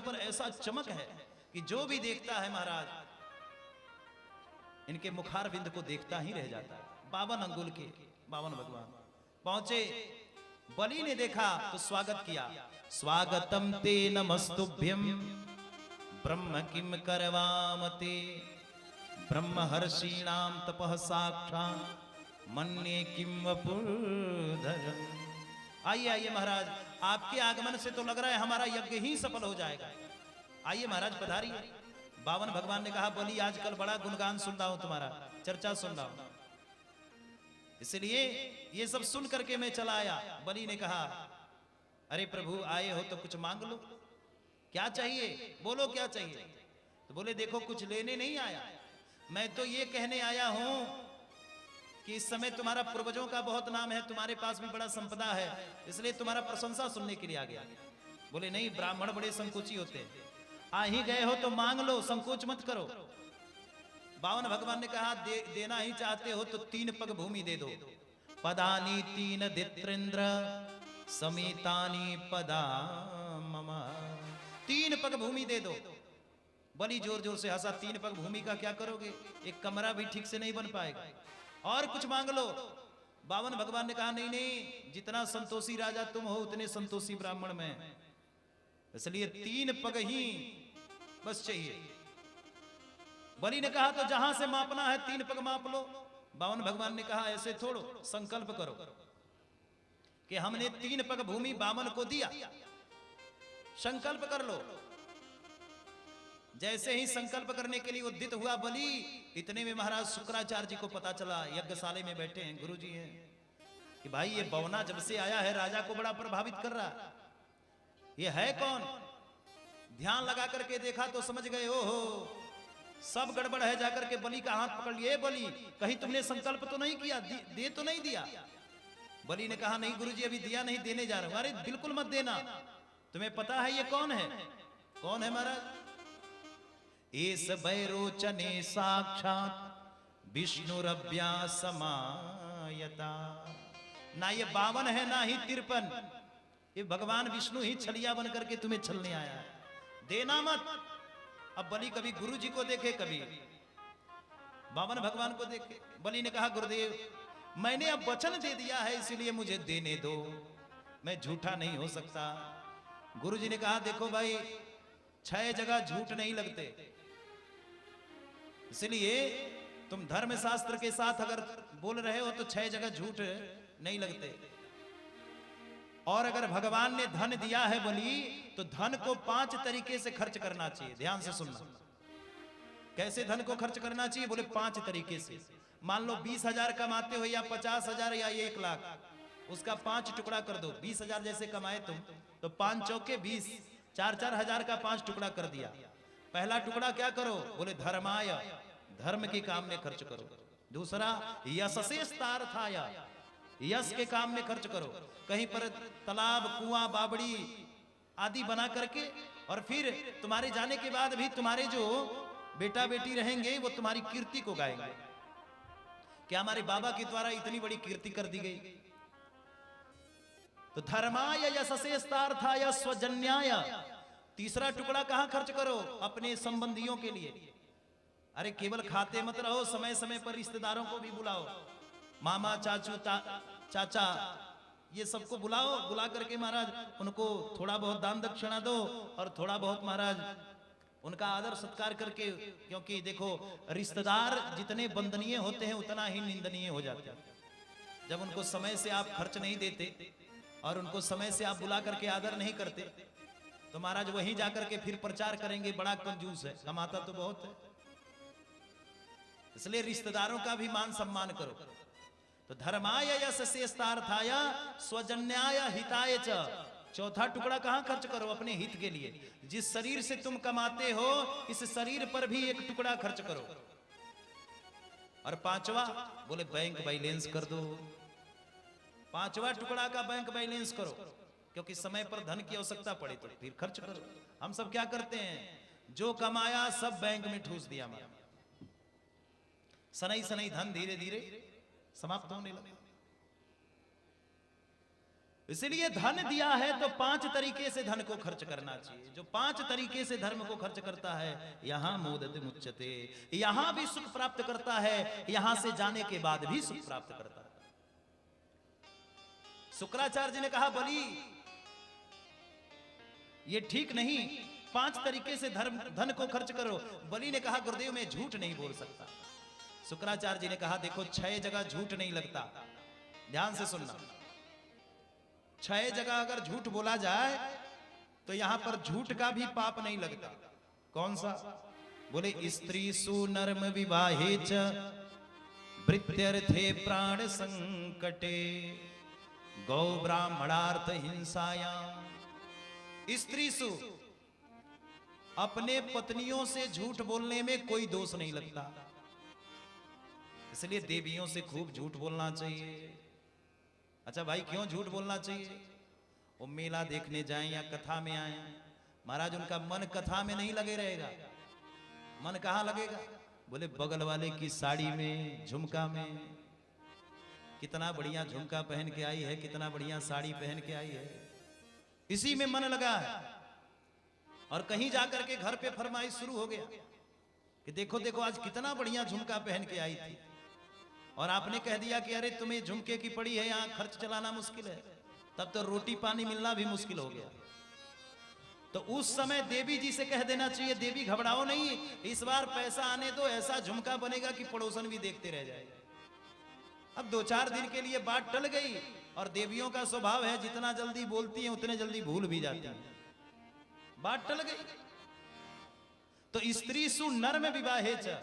पर ऐसा चमक है कि जो भी देखता है महाराज इनके मुखार बिंद को देखता ही रह जाता है। 52 अंगुल के 52 भगवान पहुंचे। बलि ने देखा तो स्वागत किया, स्वागतम ते नमस्तुभ्यम ब्रह्म किम करवामते ब्रह्म हर्षीणाम तपः साक्षात् मन्ये किम वपुर्धरम्। आइए आइए महाराज, आपके आगमन से तो लग रहा है हमारा यज्ञ ही सफल हो जाएगा। आइए महाराज पधारिए। 52 भगवान ने कहा, बलि आजकल बड़ा गुणगान सुन रहा हूं, तुम्हारा चर्चा सुन रहा हूं, इसलिए ये सब सुन करके मैं चला आया। बलि ने कहा, अरे प्रभु आए हो तो कुछ मांग लो, क्या चाहिए? बोलो क्या चाहिए? तो बोले देखो कुछ लेने नहीं आया, मैं तो ये कहने आया हूं कि इस समय तुम्हारा पूर्वजों का बहुत नाम है, तुम्हारे पास भी बड़ा संपदा है, इसलिए तुम्हारा प्रशंसा सुनने के लिए आ गया। बोले नहीं, ब्राह्मण बड़े संकोची होते हैं, आ ही गए हो तो मांग लो, संकोच मत करो। 52 भगवान ने कहा, देना ही चाहते हो तो 3 पग भूमि दे दो। पदानी 3 दित्रेंद्र समीतानी पदा मम। 3 पग भूमि दे दो। बलि जोर जोर से हंसा, 3 पग भूमि का क्या करोगे? एक कमरा भी ठीक से नहीं बन पाएगा, और कुछ मांग लो। 52 भगवान ने कहा, नहीं नहीं, जितना संतोषी राजा तुम हो उतने संतोषी ब्राह्मण में, इसलिए 3 पग ही बस चाहिए। बलि ने कहा, तो जहां से मापना है 3 पग माप लो। 52 भगवान ने कहा, ऐसे थोड़ो, संकल्प करो कि हमने 3 पग भूमि 52 को दिया, संकल्प कर लो। जैसे ही संकल्प करने के लिए उद्यत हुआ बलि, इतने में महाराज शुक्राचार्य जी को पता चला, यज्ञशाले में बैठे हैं, गुरुजी हैं, कि भाई ये बौना जब से आया है राजा को बड़ा प्रभावित कर रहा, ये है कौन? ध्यान लगा करके देखा तो समझ गए, ओहो सब गड़बड़ है। जाकर के बलि का हाथ पकड़ लिए, बलि कहीं तुमने संकल्प तो नहीं किया, दे तो नहीं दिया? बलि ने कहा, नहीं गुरुजी अभी दिया नहीं, देने जा रहा हूं। अरे बिल्कुल मत देना, तुम्हें पता है ये कौन है? कौन है महाराज? एस वैरोचने साक्षात विष्णुरव्यासमायता। ना ये 52 है ना ही 53, ये भगवान विष्णु ही छलिया बन करके तुम्हें छलने आया है, देना मत। अब बलि कभी गुरु जी को देखे, कभी वामन भगवान को देखे। बलि ने कहा गुरुदेव मैंने अब वचन दे दिया है इसीलिए मुझे देने दो, मैं झूठा नहीं हो सकता। गुरु जी ने कहा देखो भाई 6 जगह झूठ नहीं लगते, इसलिए तुम धर्म शास्त्र के साथ अगर बोल रहे हो तो 6 जगह झूठ नहीं लगते। और अगर भगवान ने धन दिया है बलि तो धन को 5 तरीके से खर्च करना चाहिए। ध्यान से सुनना, कैसे धन को खर्च करना चाहिए? बोले 5 तरीके से। मान लो 20,000 कमाते हो या 50,000 या 1 लाख, उसका 5 टुकड़ा कर दो। 20,000 जैसे कमाए तुम तो 5 चौके 20, 4-4 हजार का 5 टुकड़ा कर दिया। पहला टुकड़ा क्या करो? बोले धर्माय, धर्म के काम में खर्च करो। दूसरा यशसे स्थार्थाय, यश के काम में खर्च करो। कहीं पर तालाब, कुआं, बावड़ी आदि बना करके, और फिर तुम्हारे जाने के बाद भी तुम्हारे जो बेटा बेटी रहेंगे वो तुम्हारी कीर्ति को गाएंगे, क्या हमारे बाबा के द्वारा इतनी बड़ी कीर्ति कर दी गई। तो धर्माय यशसे स्थार्थाय स्वजन्याय। तीसरा टुकड़ा कहां खर्च करो? अपने संबंधियों के लिए। अरे केवल खाते मत रहो, समय समय पर रिश्तेदारों को भी बुलाओ, मामा, चाचू, चाचा, ये सबको बुलाओ। बुला करके महाराज उनको थोड़ा बहुत दान दक्षिणा दो और थोड़ा बहुत महाराज उनका आदर सत्कार करके, क्योंकि देखो रिश्तेदार जितने वंदनीय होते हैं उतना ही निंदनीय हो जाते हैं। जब उनको समय से आप खर्च नहीं देते और उनको समय से आप बुला करके आदर नहीं करते तो महाराज वहीं जाकर के फिर प्रचार करेंगे बड़ा कंजूस है, कमाता तो बहुत है। इसलिए रिश्तेदारों का भी मान सम्मान करो। तो धर्माय यशसे स्थार्थाय स्वजन्याय हिताय च। चौथा टुकड़ा कहां खर्च करो? अपने हित के लिए। जिस शरीर से तुम कमाते हो इस शरीर पर भी एक टुकड़ा खर्च करो। और 5वां बोले बैंक बैलेंस कर दो। 5वां टुकड़ा का बैंक बैलेंस करो, क्योंकि समय पर धन की आवश्यकता पड़े तो फिर खर्च करो। हम सब क्या करते हैं? जो कमाया सब बैंक में ठूस दिया, सनई सनई धन धीरे धीरे समाप्त होने लगा। इसलिए धन दिया है तो 5 तरीके से धन को खर्च करना चाहिए। जो 5 तरीके से धर्म को खर्च करता है यहां मोदते मुच्यते, यहां भी सुख प्राप्त करता है, यहां से जाने के बाद भी सुख प्राप्त करता है। शुक्राचार्य जी ने कहा बलि ये ठीक नहीं, 5 तरीके से धन को खर्च करो। बलि ने कहा गुरुदेव मैं झूठ नहीं बोल सकता। शुक्राचार्य जी ने कहा देखो 6 जगह झूठ नहीं लगता। ध्यान से सुनना, 6 जगह अगर झूठ बोला जाए तो यहां पर झूठ का भी पाप नहीं लगता। कौन सा? बोले स्त्री सुनर्म विवाहे च वृत्यर्थे प्राण संकटे गौ ब्राह्मणार्थ हिंसायाम। स्त्री सु, अपने पत्नियों से झूठ बोलने में कोई दोष नहीं लगता, इसलिए देवियों से खूब झूठ बोलना चाहिए। अच्छा भाई क्यों झूठ बोलना चाहिए? वो मेला देखने जाएं या कथा में आए, महाराज उनका मन कथा में नहीं लगे रहेगा। मन कहां लगेगा? बोले बगल वाले की साड़ी में, झुमका में, कितना बढ़िया झुमका पहन के आई है, कितना बढ़िया साड़ी पहन के आई है, इसी में मन लगा है। और कहीं जाकर के घर पे फरमाइश शुरू हो गया कि देखो देखो आज कितना बढ़िया झुमका पहन के आई थी, और आपने कह दिया कि अरे तुम्हें झुमके की पड़ी है, यहाँ खर्च चलाना मुश्किल है, तब तो रोटी पानी मिलना भी मुश्किल हो गया। तो उस समय देवी जी से कह देना चाहिए देवी घबराओ नहीं, इस बार पैसा आने दो, ऐसा झुमका बनेगा कि पड़ोसन भी देखते रह जाए। अब 2-4 दिन के लिए बात टल गई, और देवियों का स्वभाव है जितना जल्दी बोलती हैं उतने जल्दी भूल भी जाती हैं। बात टल गई। तो स्त्री सु नर्म विवाहे च,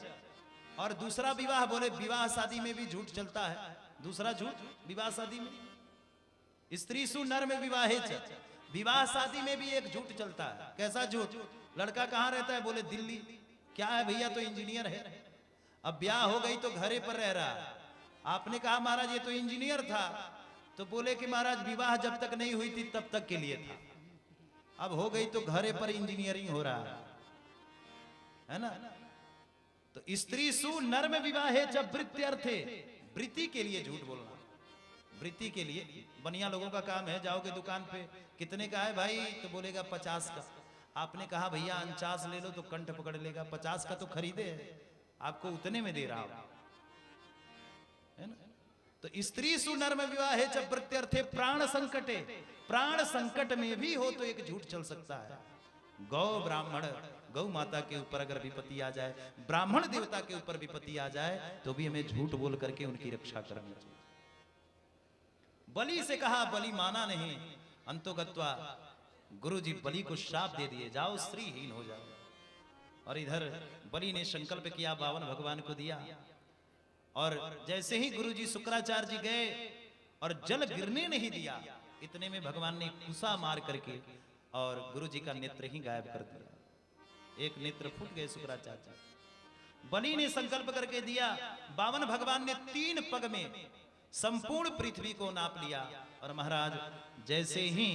और दूसरा विवाह, बोले विवाह शादी में भी झूठ चलता है। दूसरा झूठ विवाह शादी में, स्त्री सु नर्म विवाहे च, विवाह शादी में भी एक झूठ चलता है। कैसा झूठ? लड़का कहां रहता है? बोले दिल्ली। क्या है भैया? तो इंजीनियर है। अब ब्याह हो गई तो घरे पर रह रहा है। आपने कहा महाराज ये तो इंजीनियर था, तो बोले कि महाराज विवाह जब तक नहीं हुई थी तब तक के लिए था, अब हो गई तो घरे पर इंजीनियरिंग हो रहा है ना। तो स्त्री सु नर्म विवाहे जब वृत्त्यर्थे, वृत्ति के लिए झूठ बोलना, वृत्ति के लिए। बनिया लोगों का काम है, जाओगे दुकान पे, कितने का है भाई, तो बोलेगा 50 का। आपने कहा भैया 49 ले लो, तो कंठ पकड़ लेगा, 50 का तो खरीदे है, आपको उतने में दे रहा हूं, है ना। तो स्त्री सुनर्म विवाहे च प्रत्यर्थे प्राण संकटे, प्राण संकट में भी हो तो एक झूठ चल सकता है। गौ ब्राह्मण, गौ माता के ऊपर अगर विपत्ति आ जाए, ब्राह्मण देवता के ऊपर विपत्ति आ जाए, तो भी हमें झूठ बोल करके उनकी रक्षा करनी चाहिए। बलि से कहा, बलि माना नहीं, अंतोगत्वा गुरु जी बलि को श्राप दे दिए, जाओ स्त्रीहीन हो जाओ। और इधर बलि ने संकल्प किया, 52 भगवान को दिया, और जैसे ही गुरु जी शुक्राचार्य जी गए और जल गिरने नहीं दिया, इतने में भगवान ने कुसा मार करके और गुरु जी का नेत्र ही गायब कर दिया। एक नेत्र फूट गए शुक्राचार्य। बलि ने संकल्प करके दिया, 52 भगवान ने 3 पग में संपूर्ण पृथ्वी को नाप लिया। और महाराज जैसे ही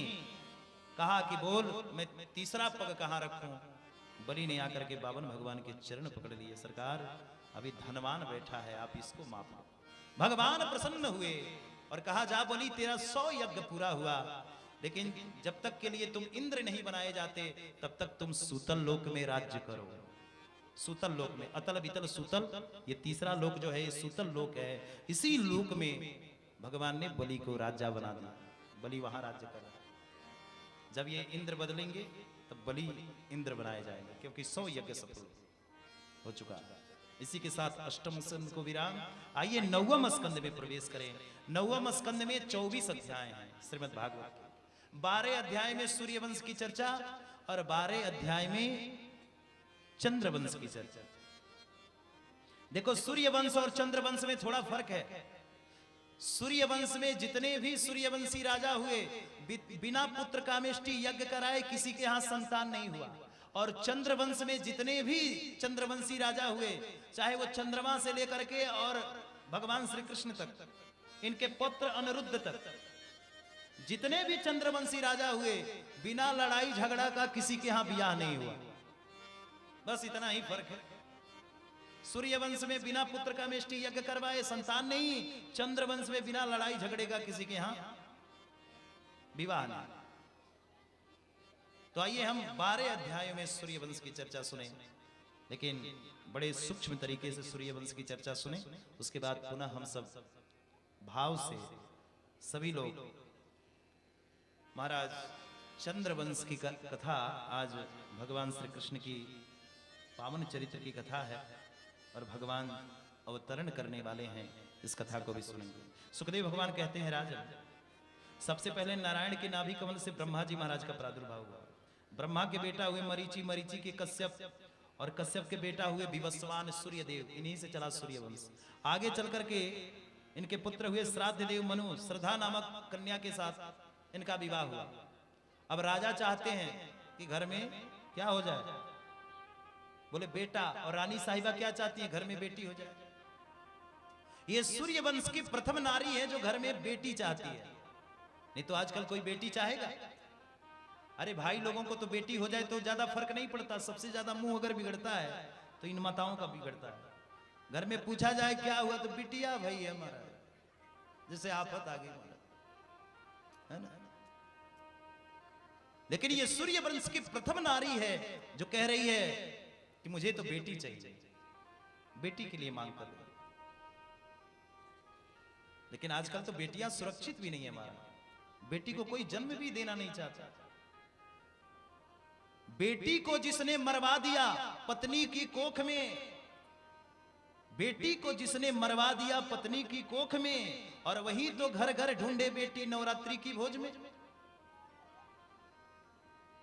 कहा कि बोल मैं तीसरा पग कहां रखूं, बलि ने आकर के 52 भगवान के चरण पकड़ लिए। सरकार अभी धनवान बैठा है, आप इसको मापो। भगवान प्रसन्न हुए और कहा, जा बलि तेरा 100 यज्ञ पूरा हुआ, लेकिन जब तक के लिए तुम इंद्र नहीं बनाए जाते तब तक तुम सूतल लोक में राज्य करो। सूतल लोक में, अतल वितल सूतल, ये तीसरा लोक जो है ये सूतल लोक है। इसी लोक में भगवान ने बलि को राजा बना दिया, बलि वहां राज्य करा। जब ये इंद्र बदलेंगे तब बलि इंद्र बनाए जाएंगे, क्योंकि 100 यज्ञ सफल हो चुका है। इसी के साथ अष्टम स्कंद को विराम। आइए 9वें स्कंद में प्रवेश करें। 9वें स्कंद में 24 अध्याय हैं श्रीमद् भागवत के। 12 अध्याय में सूर्यवंश की चर्चा और 12 अध्याय में चंद्रवंश की चर्चा। देखो सूर्यवंश और चंद्रवंश में थोड़ा फर्क है। सूर्यवंश में जितने भी सूर्यवंशी राजा हुए, बिना पुत्र कामेष्टि यज्ञ कराए किसी के यहां संतान नहीं हुआ। और चंद्रवंश में जितने भी चंद्रवंशी राजा हुए, चाहे वो चंद्रमा से लेकर के और भगवान श्री कृष्ण तक, इनके पुत्र अनिरुद्ध तक, जितने भी चंद्रवंशी राजा हुए, बिना लड़ाई झगड़ा का किसी के यहां ब्याह नहीं हुआ। बस इतना ही फर्क है। सूर्यवंश में बिना पुत्र कामेष्टि यज्ञ करवाए संतान नहीं, चंद्रवंश में बिना लड़ाई झगड़े का किसी के यहां विवाह नहीं। तो आइए हम 12 अध्यायों में सूर्यवंश की चर्चा सुने, लेकिन बड़े सूक्ष्म तरीके से सूर्यवंश की चर्चा सुने। उसके बाद पुनः हम सब भाव से सभी लोग महाराज चंद्रवंश की कथा, आज भगवान श्री कृष्ण की पावन चरित्र की कथा है और भगवान अवतरण करने वाले हैं, इस कथा को भी सुनेंगे। सुखदेव भगवान कहते हैं, राजन सबसे पहले नारायण के नाभि कमल से ब्रह्मा जी महाराज का प्रादुर्भाव हुआ। ब्रह्मा के बेटा हुए मरीचि, मरीचि के कश्यप, और कश्यप के बेटा हुए विवस्वान सूर्यदेव। इन्हीं से चला सूर्यवंश। आगे चल करके इनके पुत्र हुए श्राद्ध देव मनु, श्रद्धा नामक कन्या के साथ इनका विवाह हुआ। अब राजा चाहते हैं कि घर में क्या हो जाए, बोले बेटा, और रानी साहिबा क्या चाहती है, घर में बेटी हो जाए। ये सूर्यवंश की प्रथम नारी है जो घर में बेटी चाहती है, नहीं तो आजकल कोई बेटी चाहेगा। अरे भाई लोगों को तो बेटी हो जाए तो ज्यादा फर्क नहीं पड़ता, सबसे ज्यादा मुंह अगर बिगड़ता है तो इन माताओं का बिगड़ता है। घर में पूछा जाए क्या हुआ तो बिटिया भाई है हमारा, जैसे आफत आ गई, है ना। लेकिन ये सूर्यवंश की प्रथम नारी है जो कह रही है कि मुझे तो बेटी चाहिए, बेटी के लिए मांग कर रही। लेकिन आजकल तो बेटियां सुरक्षित भी नहीं है हमारा, बेटी को कोई जन्म भी देना नहीं चाहता। बेटी को जिसने मरवा दिया पत्नी की कोख में, बेटी को जिसने मरवा दिया पत्नी की कोख में, और वही तो घर घर ढूंढे बेटी नवरात्रि की भोज में।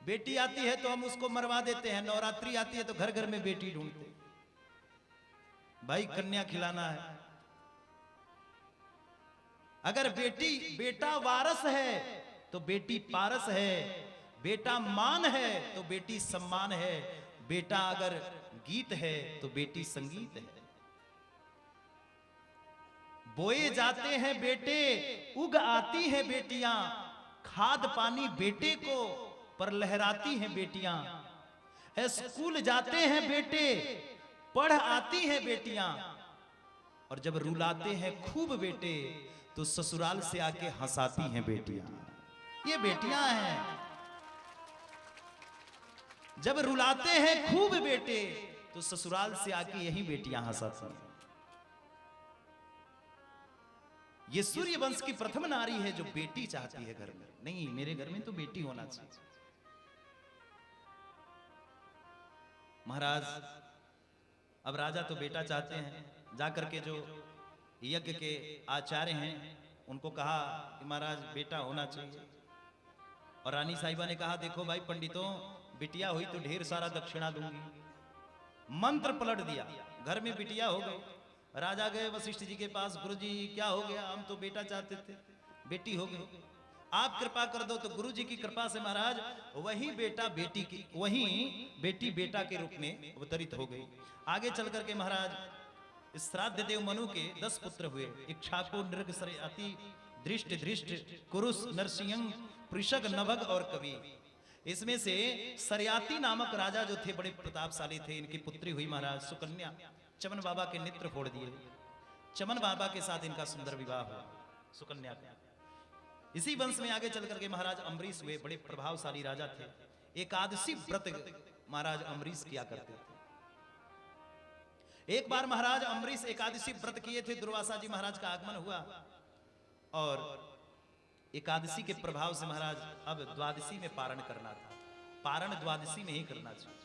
बेटी आती है तो हम उसको मरवा देते हैं, नवरात्रि आती है तो घर घर में बेटी ढूंढते। भाई कन्या खिलाना है। अगर बेटा वारस है तो बेटी पारस है, बेटा मान है तो बेटी सम्मान है, बेटा अगर गीत है तो बेटी संगीत है। बोए जाते हैं बेटे, उग आती हैं बेटियां, खाद पानी बेटे को पर लहराती हैं बेटियां। स्कूल जाते हैं बेटे, पढ़ आती हैं बेटियां, और जब रुलाते हैं खूब बेटे तो ससुराल से आके हंसाती हैं बेटियां। ये बेटियां हैं। जब रुलाते हैं खूब बेटे तो ससुराल से आके यही बेटियां हंसाती हैं। ये सूर्य वंश की प्रथम नारी है जो बेटी चाहती है घर में। नहीं, मेरे घर में तो बेटी होना चाहिए। महाराज अब राजा तो बेटा चाहते हैं। जाकर के जो यज्ञ के आचार्य हैं उनको कहा कि महाराज बेटा होना चाहिए। और रानी साहिबा ने कहा देखो भाई पंडितों, बिटिया हुई तो ढेर सारा दक्षिणा दूंगी। मंत्र पलट दिया, घर में बिटिया हो गई। राजा गए वशिष्ठ जी के पास, गुरुजी क्या हो गया, हम तो बेटा चाहते थे, बेटी हो गई, आप कृपा कर दो। तो गुरु जी की कृपा से महाराज वही बेटा बेटी की, वही बेटी बेटा के रूप में अवतरित हो गई। आगे चल करके महाराज श्राद्ध देव मनु के 10 पुत्र हुए। इक्ष्वाकु, नृग, सरयाति, दृष्ट, कुरुस, नरसिंह, पृषक, नभग और कवि। इसमें से सरयाति नामक राजा जो थे बड़े प्रतापशाली थे। इनकी पुत्री हुई महाराज सुकन्या। चमन बाबा के नेत्र फोड़ दिए। चमन बाबा के साथ इनका सुंदर विवाह हुआ सुकन्या का। इसी वंश में आगे चल करके महाराज अम्बरीश हुए, बड़े प्रभावशाली राजा थे। एकादशी व्रत महाराज अम्बरीश किया करते थे। एक बार महाराज अम्बरीश एकादशी व्रत किए थे, दुर्वासा जी महाराज का आगमन हुआ और एकादशी के प्रभाव से महाराज अब द्वादशी में पारण करना था। पारण द्वादशी में ही करना चाहिए।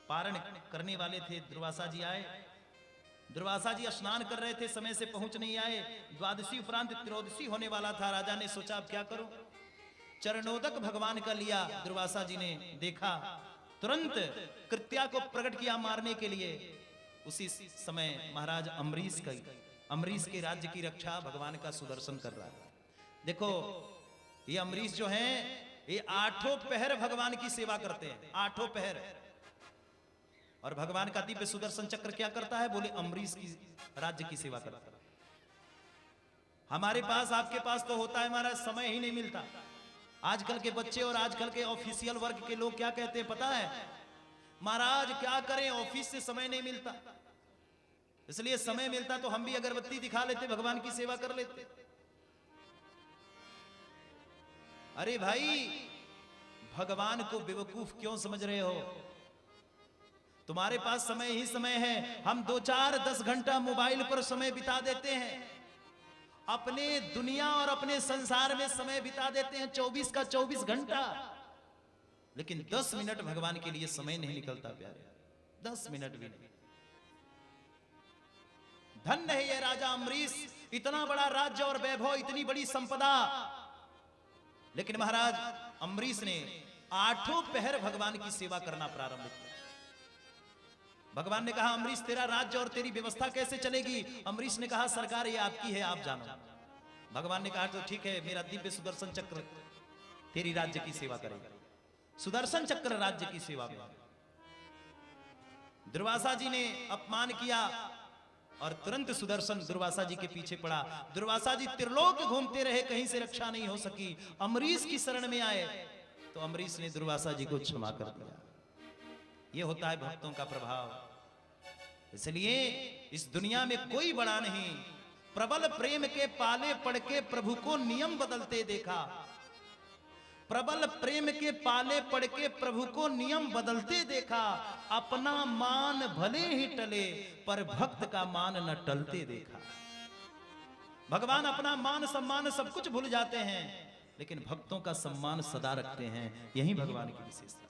पारण करने वाले थे, दुर्वासा जी आए। दुर्वासा जी स्नान कर रहे थे, समय से पहुंच नहीं आए। द्वादशी उपरांत त्रयोदशी होने वाला था। राजा ने सोचा अब क्या करूं। चरणोदक भगवान का लिया। दुर्वासा जी ने देखा, तुरंत कृत्या को प्रकट किया मारने के लिए। उसी समय महाराज अम्बरीश के राज्य की रक्षा भगवान का सुदर्शन कर रहा है। देखो ये अम्बरीश जो हैं, ये 8 पहर भगवान की सेवा करते हैं। 8 पहर। और भगवान का दिव्य सुदर्शन चक्र क्या करता है? बोले अम्बरीश की राज्य की सेवा करता है। हमारे पास आपके पास तो होता है महाराज, समय ही नहीं मिलता। आजकल के बच्चे और आजकल के ऑफिशियल वर्ग के लोग क्या कहते हैं पता है? महाराज क्या करें, ऑफिस से समय नहीं मिलता। इसलिए समय मिलता तो हम भी अगरबत्ती दिखा लेते, भगवान की सेवा कर लेते। अरे भाई, भगवान को बेवकूफ क्यों समझ रहे हो? तुम्हारे पास समय ही समय है। हम 2-4-10 घंटा मोबाइल पर समय बिता देते हैं, अपने दुनिया और अपने संसार में समय बिता देते हैं 24 का 24 घंटा, लेकिन 10 मिनट भगवान के लिए समय नहीं निकलता प्यारे। 10 मिनट भी नहीं। धन्य है ये राजा अम्बरीश, इतना बड़ा राज्य और वैभव, इतनी बड़ी संपदा। लेकिन महाराज अम्बरीश ने 8 पहर भगवान की सेवा करना प्रारंभ किया। भगवान ने कहा अम्बरीश तेरा राज्य और तेरी व्यवस्था कैसे चलेगी? अम्बरीश ने कहा सरकार ये आपकी है, आप जानो। भगवान ने कहा तो ठीक है, मेरा दिव्य सुदर्शन चक्र तेरी राज्य की सेवा करेगा। सुदर्शन चक्र राज्य की सेवा में। दुर्वासा जी ने अपमान किया और तुरंत सुदर्शन दुर्वासा जी के पीछे पड़ा। दुर्वासा जी त्रिलोक घूमते रहे, कहीं से रक्षा नहीं हो सकी। अम्बरीश की शरण में आए तो अम्बरीश ने दुर्वासा जी को क्षमा कर दिया। यह होता है भक्तों का प्रभाव। इसलिए इस दुनिया में कोई बड़ा नहीं। प्रबल प्रेम के पाले पड़ के प्रभु को नियम बदलते देखा। प्रबल प्रेम के पाले पड़ के प्रभु को नियम बदलते देखा। अपना मान भले ही टले पर भक्त का मान न टलते देखा। भगवान अपना मान सम्मान सब कुछ भूल जाते हैं, लेकिन भक्तों का सम्मान सदा रखते हैं। यही भगवान की विशेषता।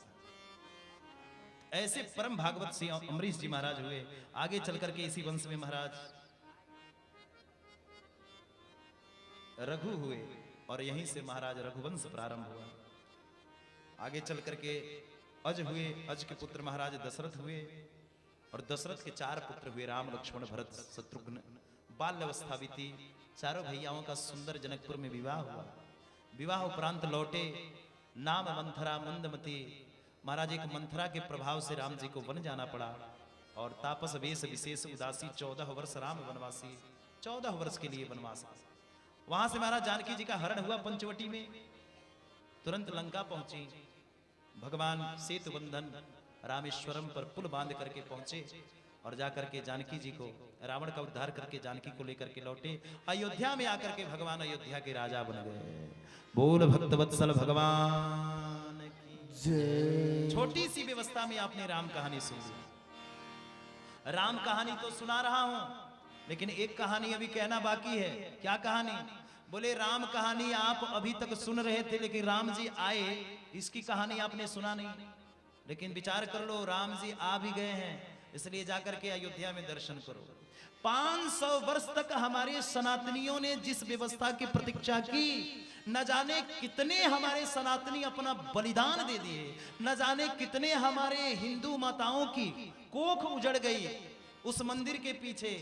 ऐसे परम भागवत से अम्बरीश जी महाराज हुए। आगे चल करके इसी वंश में महाराज रघु हुए और यहीं से महाराज रघुवंश प्रारंभ हुआ। आगे चल करके अज हुए। अज के पुत्र महाराज दशरथ हुए और दशरथ के 4 पुत्र हुए, राम, लक्ष्मण, भरत, शत्रुघ्न। बाल्यावस्था बीती। चारों भैयाओं का सुंदर जनकपुर में विवाह हुआ। विवाह उपरांत लौटे। नाम मंथरा मंदमती। महाराज एक मंथरा के प्रभाव से राम जी को वन जाना पड़ा और तापस वेश विशेष उदासी 14 वर्ष राम वनवासी। 14 वर्ष के लिए वनवास। वहां से महाराज जानकी जी का हरण हुआ पंचवटी में। तुरंत लंका पहुंची। भगवान सेतु बंधन रामेश्वरम पर पुल बांध करके पहुंचे। और जाकर के जानकी जी को, रावण का उद्धार करके जानकी को लेकर के लौटे। अयोध्या में आकर के भगवान अयोध्या के राजा बन गए। बोल भक्तवत्सल भगवान की जय। छोटी सी व्यवस्था में आपने राम कहानी सुनी। राम कहानी तो सुना रहा हूं, लेकिन एक कहानी अभी कहना बाकी है। क्या कहानी? बोले राम कहानी आप अभी तक सुन रहे थे, लेकिन राम जी आए, इसकी कहानी आपने सुना नहीं। लेकिन विचार कर लो, राम जी आ भी गए हैं, इसलिए जाकर के अयोध्या में दर्शन करो। 500 वर्ष तक हमारे सनातनियों ने जिस व्यवस्था की प्रतीक्षा की, न जाने कितने हमारे सनातनी अपना बलिदान दे दिए, न जाने कितने हमारे हिंदू माताओं की कोख उजड़ गई उस मंदिर के पीछे।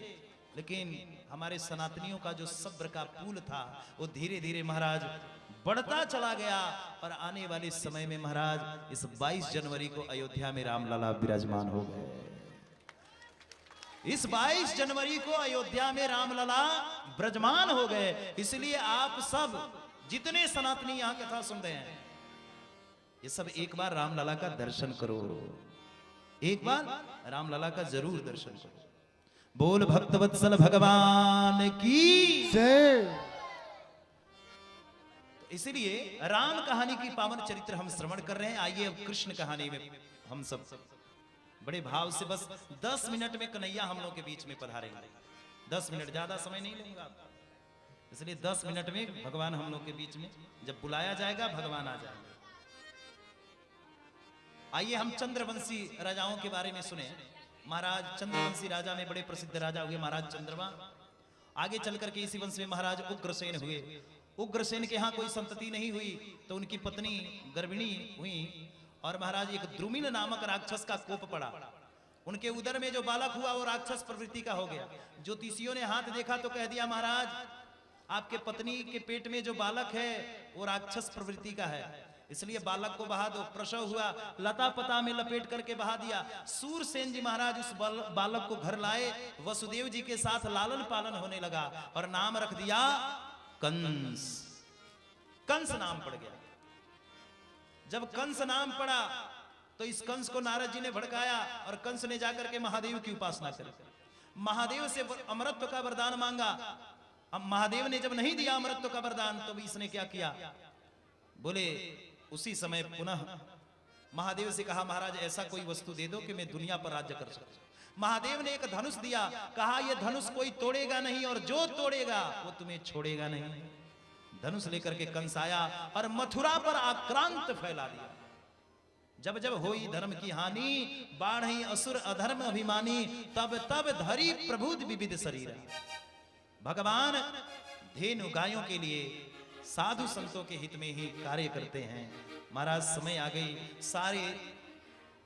लेकिन हमारे सनातनियों का जो सब्र का पुल था, वो धीरे धीरे महाराज बढ़ता चला गया। और आने वाले समय में महाराज इस 22 जनवरी को अयोध्या में रामलला विराजमान हो गए। इस 22 जनवरी को अयोध्या में रामलला विराजमान हो गए। इसलिए आप सब जितने सनातनी यहां कथा सुन रहे हैं, ये सब एक बार रामलला का दर्शन करो, एक बार रामलला का जरूर दर्शन करो। बोल भक्तवत्सल भगवान की जय। तो इसलिए राम कहानी की पावन चरित्र हम श्रवण कर रहे हैं। आइए अब कृष्ण कहानी में हम सब बड़े भाव से बस 10 मिनट में कन्हैया हम लोग के बीच में पधारेंगे। 10 मिनट, ज्यादा समय नहीं लूंगा, इसलिए 10 मिनट में भगवान हम लोग के बीच में, जब बुलाया जाएगा भगवान आ जाएंगे। आइए हम चंद्रवंशी राजाओं के बारे में सुने। महाराज चंद्रवंशी राजा में बड़े प्रसिद्ध राजा हुए महाराज चंद्रमा। आगे चल करके इसी वंश में महाराज उग्रसेन हुए। उग्रसेन के यहाँ कोई संतति नहीं हुई, तो उनकी पत्नी गर्भिणी हुई और महाराज एक द्रुमिल नामक राक्षस का कोप पड़ा। उनके उदर में जो बालक हुआ वो राक्षस प्रवृत्ति का हो गया। ज्योतिषियों ने हाथ देखा तो कह दिया, महाराज आपके पत्नी के पेट में जो बालक है वो राक्षस प्रवृत्ति का है, इसलिए बालक को बहा दो। प्रसव हुआ, लता पता में लपेट करके बहा दिया। सूरसेन जी महाराज उस बालक को घर लाए, वसुदेव जी के साथ लालन पालन होने लगा और नाम रख दिया कंस। कंस नाम पड़ गया। जब कंस नाम पड़ा तो इस कंस को नारद जी ने भड़काया और कंस ने जाकर के महादेव की उपासना करी। महादेव से अमरत्व का वरदान मांगा। अब महादेव ने जब नहीं दिया अमरत्व का वरदान, तो भी इसने क्या किया? बोले उसी समय पुनः महादेव से कहा, महाराज ऐसा कोई वस्तु दे दो कि मैं दुनिया पर राज्य कर सकूं। महादेव ने एक धनुष दिया, कहा यह धनुष कोई तोड़ेगा नहीं और जो तोड़ेगा वो तुम्हें छोड़ेगा नहीं। धनुष लेकर के कंस आया और मथुरा पर आक्रांत फैला दिया। जब जब होई धर्म की हानि, बाढ़ी असुर अधर्म अभिमानी, तब तब धरी प्रभुद विविध शरीर। भगवान धेनु गायों के लिए साधु संतों के हित में ही कार्य करते हैं। महाराज समय आ गई,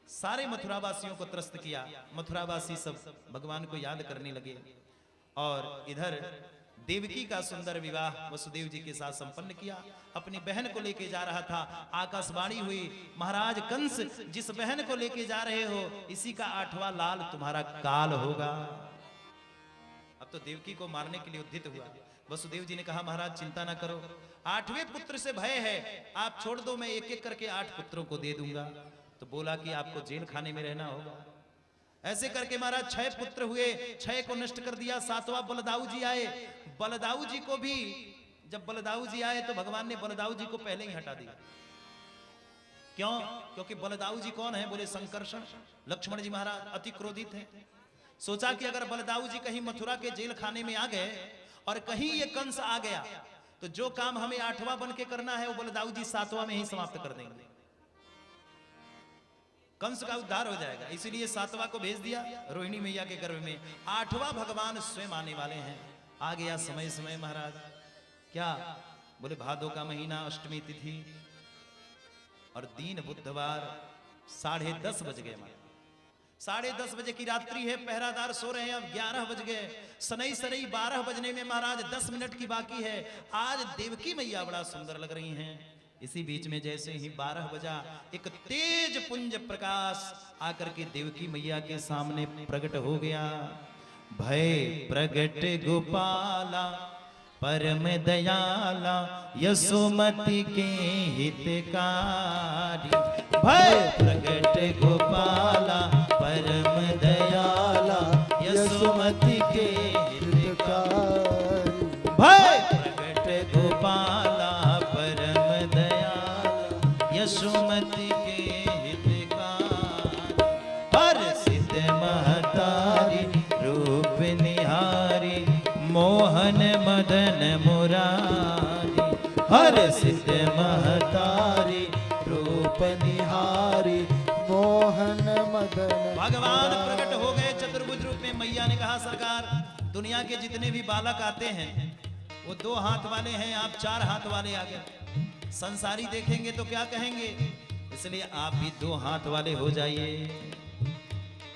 सारे मथुरावासियों को त्रस्त किया। मथुरावासी सब भगवान को याद करने लगे और इधर देवकी का सुंदर विवाह वसुदेव जी के साथ संपन्न किया। अपनी बहन को लेके जा रहा था, आकाशवाणी हुई, महाराज कंस जिस बहन को लेके जा रहे हो इसी का 8वां लाल तुम्हारा काल होगा। अब तो देवकी को मारने के लिए उद्यत हुआ। वसुदेव जी ने कहा, महाराज चिंता ना करो, 8वें पुत्र से भय है, आप छोड़ दो, मैं एक एक करके 8 पुत्रों को दे दूंगा। तो बोला कि आपको जेल खाने में रहना होगा। ऐसे करके महाराज 6 पुत्र हुए, 6 को नष्ट कर दिया। 7वां बलदाऊ जी आए। बलदाऊ जी को भी, जब बलदाऊ जी आए तो भगवान ने बलदाऊ जी को पहले ही हटा दिया। क्यों? क्योंकि बलदाऊ जी कौन है? बोले संकर्षण। लक्ष्मण जी महाराज अति क्रोधित हैं। सोचा कि अगर बलदाऊ जी कहीं मथुरा के जेल खाने में आ गए और कहीं ये कंस आ गया तो जो काम हमें 8वां बन के करना है वो बलदाऊ जी 7वां में ही समाप्त कर देंगे, कंस का उद्धार हो जाएगा। इसीलिए 7वां को भेज दिया रोहिणी मैया के गर्भ में। 8वां भगवान स्वयं आने वाले हैं। आ गया समय समय महाराज। क्या? बोले भादो का महीना, अष्टमी तिथि और दिन बुधवार, 10:30 बज गए। 10:30 बजे की रात्रि है, पहरादार सो रहे हैं। अब 11 बज गए। सनई 12 बजने में महाराज 10 मिनट की बाकी है। आज देवकी मैया बड़ा सुंदर लग रही हैं। इसी बीच में जैसे ही 12 बजा, एक तेज पुंज प्रकाश आकर के देवकी मैया के सामने प्रकट हो गया। भय प्रगट गोपाला परम दयाला, यशोमति के हितकारी। भय प्रगट गोपाला परम दयाला, सुमति के हितकारी। भय प्रगट गोपाला परम दयाल यशोमति के हितकारी। हर सिद्ध महतारी रूप निहारी मोहन मदन मुरारी। हर सिद्ध महतारी रूप निहारी मोहन मदन। भगवान प्रकट हो गए चतुर्भुज रूप में। मैया ने कहा सरकार दुनिया के जितने भी बालक आते हैं वो 2 हाथ वाले हैं, आप 4 हाथ वाले आ गए। संसारी देखेंगे तो क्या कहेंगे, इसलिए आप भी 2 हाथ वाले हो जाइए।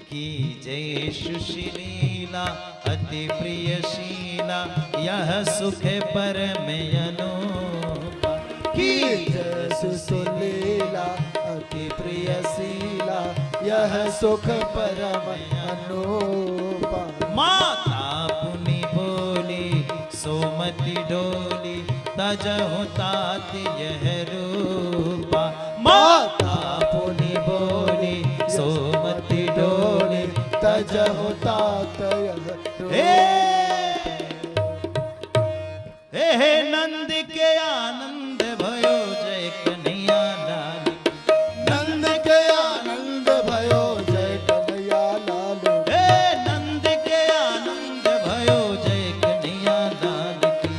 की जय सुशीला अति प्रियशीला यह सुख परम अनूपा। की जय सुशीला अति प्रियशीला यह सुख परम अनूपा। माता पुनि बोली सोमति डोली तजहु तात यह रूपा। माता पुनि बोली सोमति डोली तजहु तात यह रूपा। हे नंद के आनंद भयो जय कन्हैया लाल। नंद के आनंद भयो जय कन्हैया लाल। हे नंद के आनंद भयो जय कन्हैया लाल की।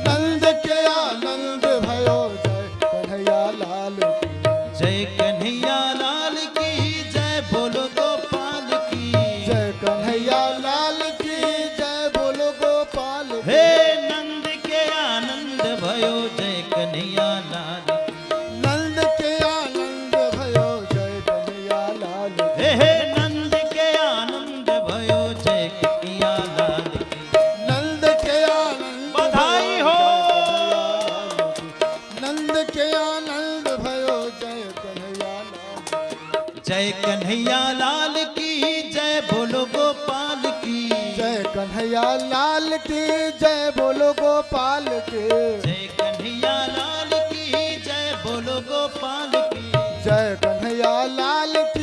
नंद के आनंद भयो जय कन्हैया लाल की। जय कन्हैया लाल की जय बोलो गोपाल की। जय कन्हैया लाल की जय बोलो गोपाल की। हे नंद के आनंद भयो जय कन्हैया लाल। नंद के आनंद भयो जय कन्हैया लाल की। हे नंद के आनंद भयो जय कन्हैया लाल की। नंद के आनंद बधाई हो। नंद के आनंद भयो जय कन्हैया लाल। जय कन्हैया लाल की जय बोलो गोपाल की। जय कन्हैया लाल की जय बोलो गोपाल की। जय कन्हैया लाल की जय बोलो गोपाल की। जय कन्हैया लाल की